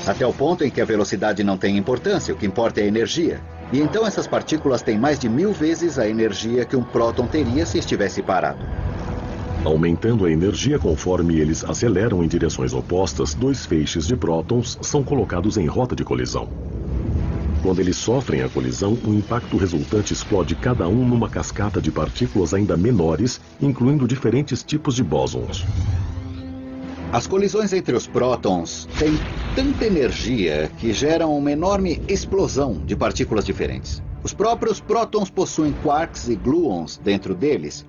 Até o ponto em que a velocidade não tem importância, o que importa é a energia. E então essas partículas têm mais de 1000 vezes a energia que um próton teria se estivesse parado. Aumentando a energia conforme eles aceleram em direções opostas, dois feixes de prótons são colocados em rota de colisão. Quando eles sofrem a colisão, o impacto resultante explode cada um numa cascata de partículas ainda menores, incluindo diferentes tipos de bósons. As colisões entre os prótons têm tanta energia que geram uma enorme explosão de partículas diferentes. Os próprios prótons possuem quarks e gluons dentro deles.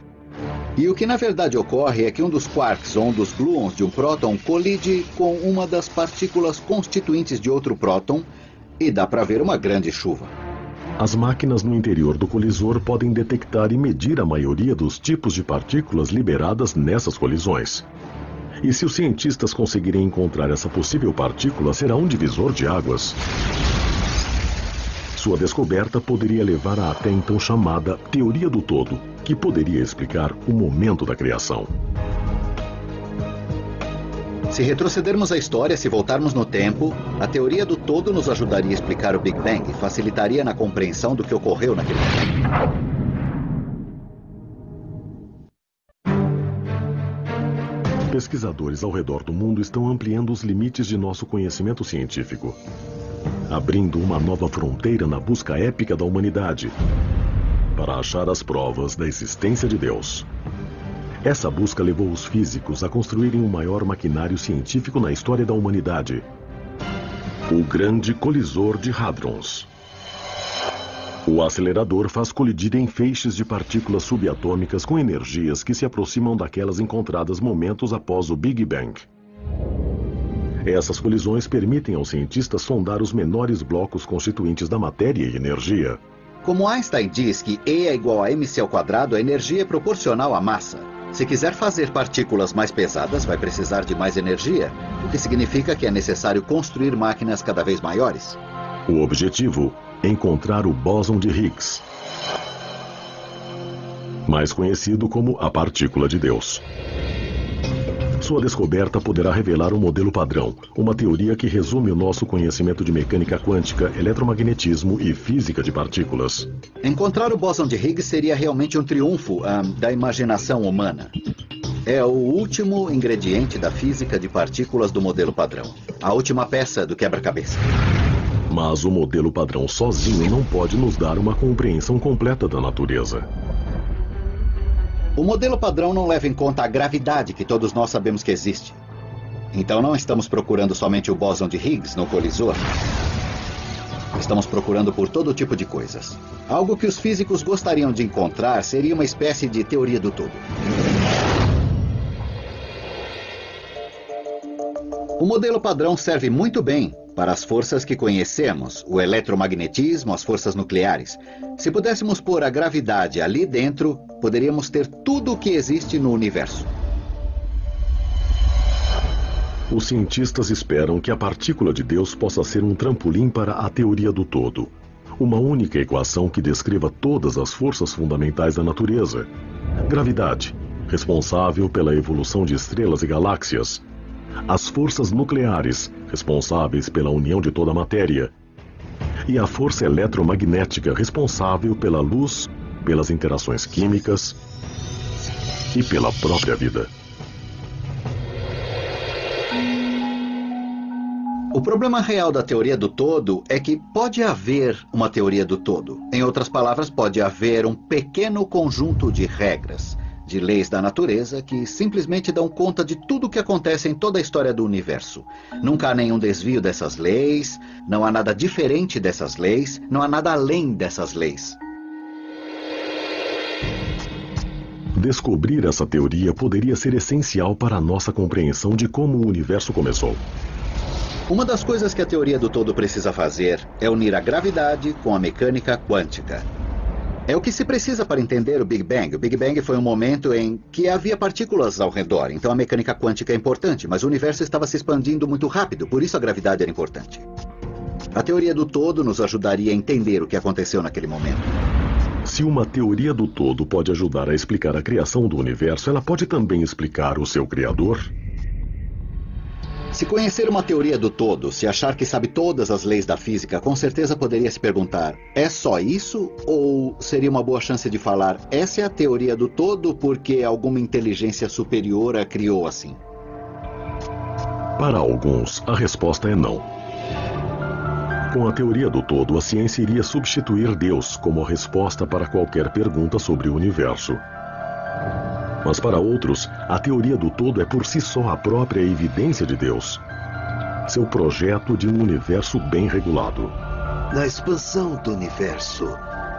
E o que na verdade ocorre é que um dos quarks ou um dos gluons de um próton colide com uma das partículas constituintes de outro próton, e dá para ver uma grande chuva. As máquinas no interior do colisor podem detectar e medir a maioria dos tipos de partículas liberadas nessas colisões. E se os cientistas conseguirem encontrar essa possível partícula, será um divisor de águas. Sua descoberta poderia levar à até então chamada teoria do todo, que poderia explicar o momento da criação. Se retrocedermos a história, se voltarmos no tempo, a teoria do todo nos ajudaria a explicar o Big Bang e facilitaria na compreensão do que ocorreu naquele momento. Pesquisadores ao redor do mundo estão ampliando os limites de nosso conhecimento científico, abrindo uma nova fronteira na busca épica da humanidade para achar as provas da existência de Deus. Essa busca levou os físicos a construírem o maior maquinário científico na história da humanidade, o Grande Colisor de Hadrons. O acelerador faz colidir em feixes de partículas subatômicas com energias que se aproximam daquelas encontradas momentos após o Big Bang. Essas colisões permitem aos cientistas sondar os menores blocos constituintes da matéria e energia. Como Einstein diz que E é igual a mc², a energia é proporcional à massa. Se quiser fazer partículas mais pesadas, vai precisar de mais energia, o que significa que é necessário construir máquinas cada vez maiores. O objetivo é encontrar o bóson de Higgs, mais conhecido como a partícula de Deus. Sua descoberta poderá revelar um modelo padrão, uma teoria que resume o nosso conhecimento de mecânica quântica, eletromagnetismo e física de partículas. Encontrar o bóson de Higgs seria realmente um triunfo da imaginação humana. É o último ingrediente da física de partículas do modelo padrão, a última peça do quebra-cabeça. Mas o modelo padrão sozinho não pode nos dar uma compreensão completa da natureza. O modelo padrão não leva em conta a gravidade que todos nós sabemos que existe. Então não estamos procurando somente o bóson de Higgs no colisor. Estamos procurando por todo tipo de coisas. Algo que os físicos gostariam de encontrar seria uma espécie de teoria do todo. O modelo padrão serve muito bem para as forças que conhecemos, o eletromagnetismo, as forças nucleares. Se pudéssemos pôr a gravidade ali dentro, poderíamos ter tudo o que existe no universo. Os cientistas esperam que a partícula de Deus possa ser um trampolim para a teoria do todo. Uma única equação que descreva todas as forças fundamentais da natureza. Gravidade, responsável pela evolução de estrelas e galáxias. As forças nucleares, responsáveis pela união de toda a matéria. E a força eletromagnética, responsável pela luz, pelas interações químicas e pela própria vida. O problema real da teoria do todo é que pode haver uma teoria do todo. Em outras palavras, pode haver um pequeno conjunto de regras, de leis da natureza que simplesmente dão conta de tudo o que acontece em toda a história do universo. Nunca há nenhum desvio dessas leis, não há nada diferente dessas leis, não há nada além dessas leis. Descobrir essa teoria poderia ser essencial para a nossa compreensão de como o universo começou. Uma das coisas que a teoria do todo precisa fazer é unir a gravidade com a mecânica quântica. É o que se precisa para entender o Big Bang. O Big Bang foi um momento em que havia partículas ao redor, então a mecânica quântica é importante, mas o universo estava se expandindo muito rápido, por isso a gravidade era importante. A teoria do todo nos ajudaria a entender o que aconteceu naquele momento. Se uma teoria do todo pode ajudar a explicar a criação do universo, ela pode também explicar o seu criador? Se conhecer uma teoria do todo, se achar que sabe todas as leis da física, com certeza poderia se perguntar, é só isso? Ou seria uma boa chance de falar, essa é a teoria do todo porque alguma inteligência superior a criou assim? Para alguns, a resposta é não. Com a teoria do todo, a ciência iria substituir Deus como resposta para qualquer pergunta sobre o universo. Mas para outros, a teoria do todo é por si só a própria evidência de Deus. Seu projeto de um universo bem regulado. Na expansão do universo,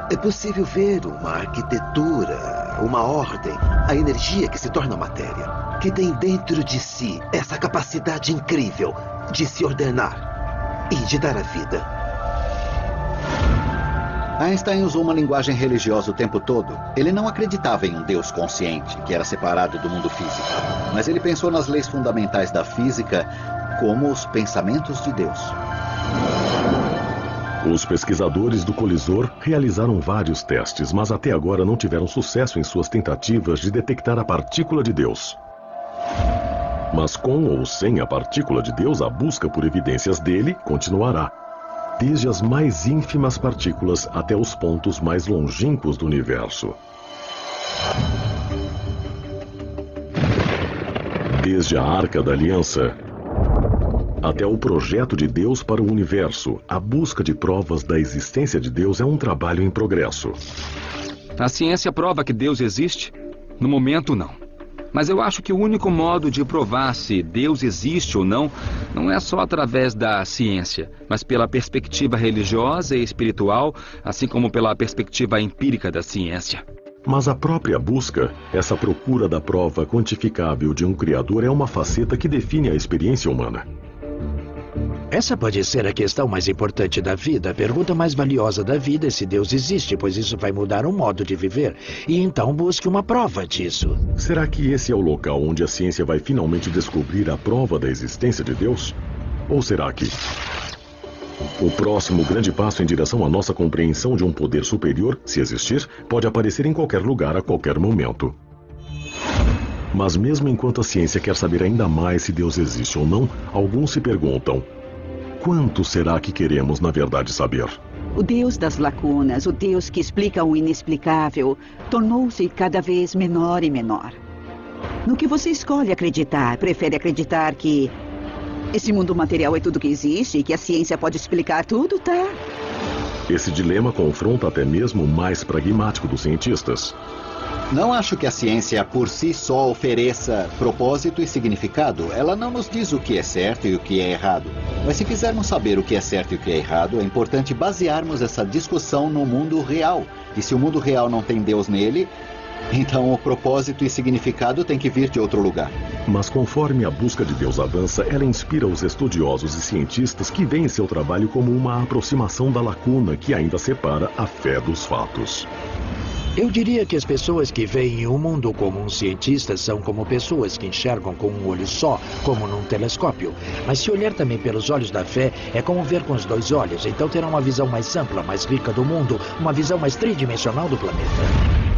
é possível ver uma arquitetura, uma ordem, a energia que se torna matéria, que tem dentro de si essa capacidade incrível de se ordenar e de dar a vida. Einstein usou uma linguagem religiosa o tempo todo. Ele não acreditava em um Deus consciente, que era separado do mundo físico. Mas ele pensou nas leis fundamentais da física como os pensamentos de Deus. Os pesquisadores do colisor realizaram vários testes, mas até agora não tiveram sucesso em suas tentativas de detectar a partícula de Deus. Mas com ou sem a partícula de Deus, a busca por evidências dele continuará. Desde as mais ínfimas partículas até os pontos mais longínquos do universo. Desde a Arca da Aliança até o projeto de Deus para o universo, a busca de provas da existência de Deus é um trabalho em progresso. A ciência prova que Deus existe? No momento, não. Mas eu acho que o único modo de provar se Deus existe ou não, não é só através da ciência, mas pela perspectiva religiosa e espiritual, assim como pela perspectiva empírica da ciência. Mas a própria busca, essa procura da prova quantificável de um Criador, é uma faceta que define a experiência humana. Essa pode ser a questão mais importante da vida. A pergunta mais valiosa da vida é se Deus existe, pois isso vai mudar o modo de viver. E então busque uma prova disso. Será que esse é o local onde a ciência vai finalmente descobrir a prova da existência de Deus? Ou será que o próximo grande passo em direção à nossa compreensão de um poder superior, se existir, pode aparecer em qualquer lugar a qualquer momento? Mas mesmo enquanto a ciência quer saber ainda mais se Deus existe ou não, alguns se perguntam: quanto será que queremos na verdade saber? O Deus das lacunas, o Deus que explica o inexplicável, tornou-se cada vez menor e menor. No que você escolhe acreditar? Prefere acreditar que esse mundo material é tudo que existe e que a ciência pode explicar tudo, tá? Esse dilema confronta até mesmo o mais pragmático dos cientistas. Não acho que a ciência por si só ofereça propósito e significado. Ela não nos diz o que é certo e o que é errado. Mas se quisermos saber o que é certo e o que é errado, é importante basearmos essa discussão no mundo real. E se o mundo real não tem Deus nele, então o propósito e significado tem que vir de outro lugar. Mas conforme a busca de Deus avança, ela inspira os estudiosos e cientistas que veem seu trabalho como uma aproximação da lacuna que ainda separa a fé dos fatos. Eu diria que as pessoas que veem o mundo como um cientista são como pessoas que enxergam com um olho só, como num telescópio. Mas se olhar também pelos olhos da fé, é como ver com os dois olhos. Então terão uma visão mais ampla, mais rica do mundo, uma visão mais tridimensional do planeta.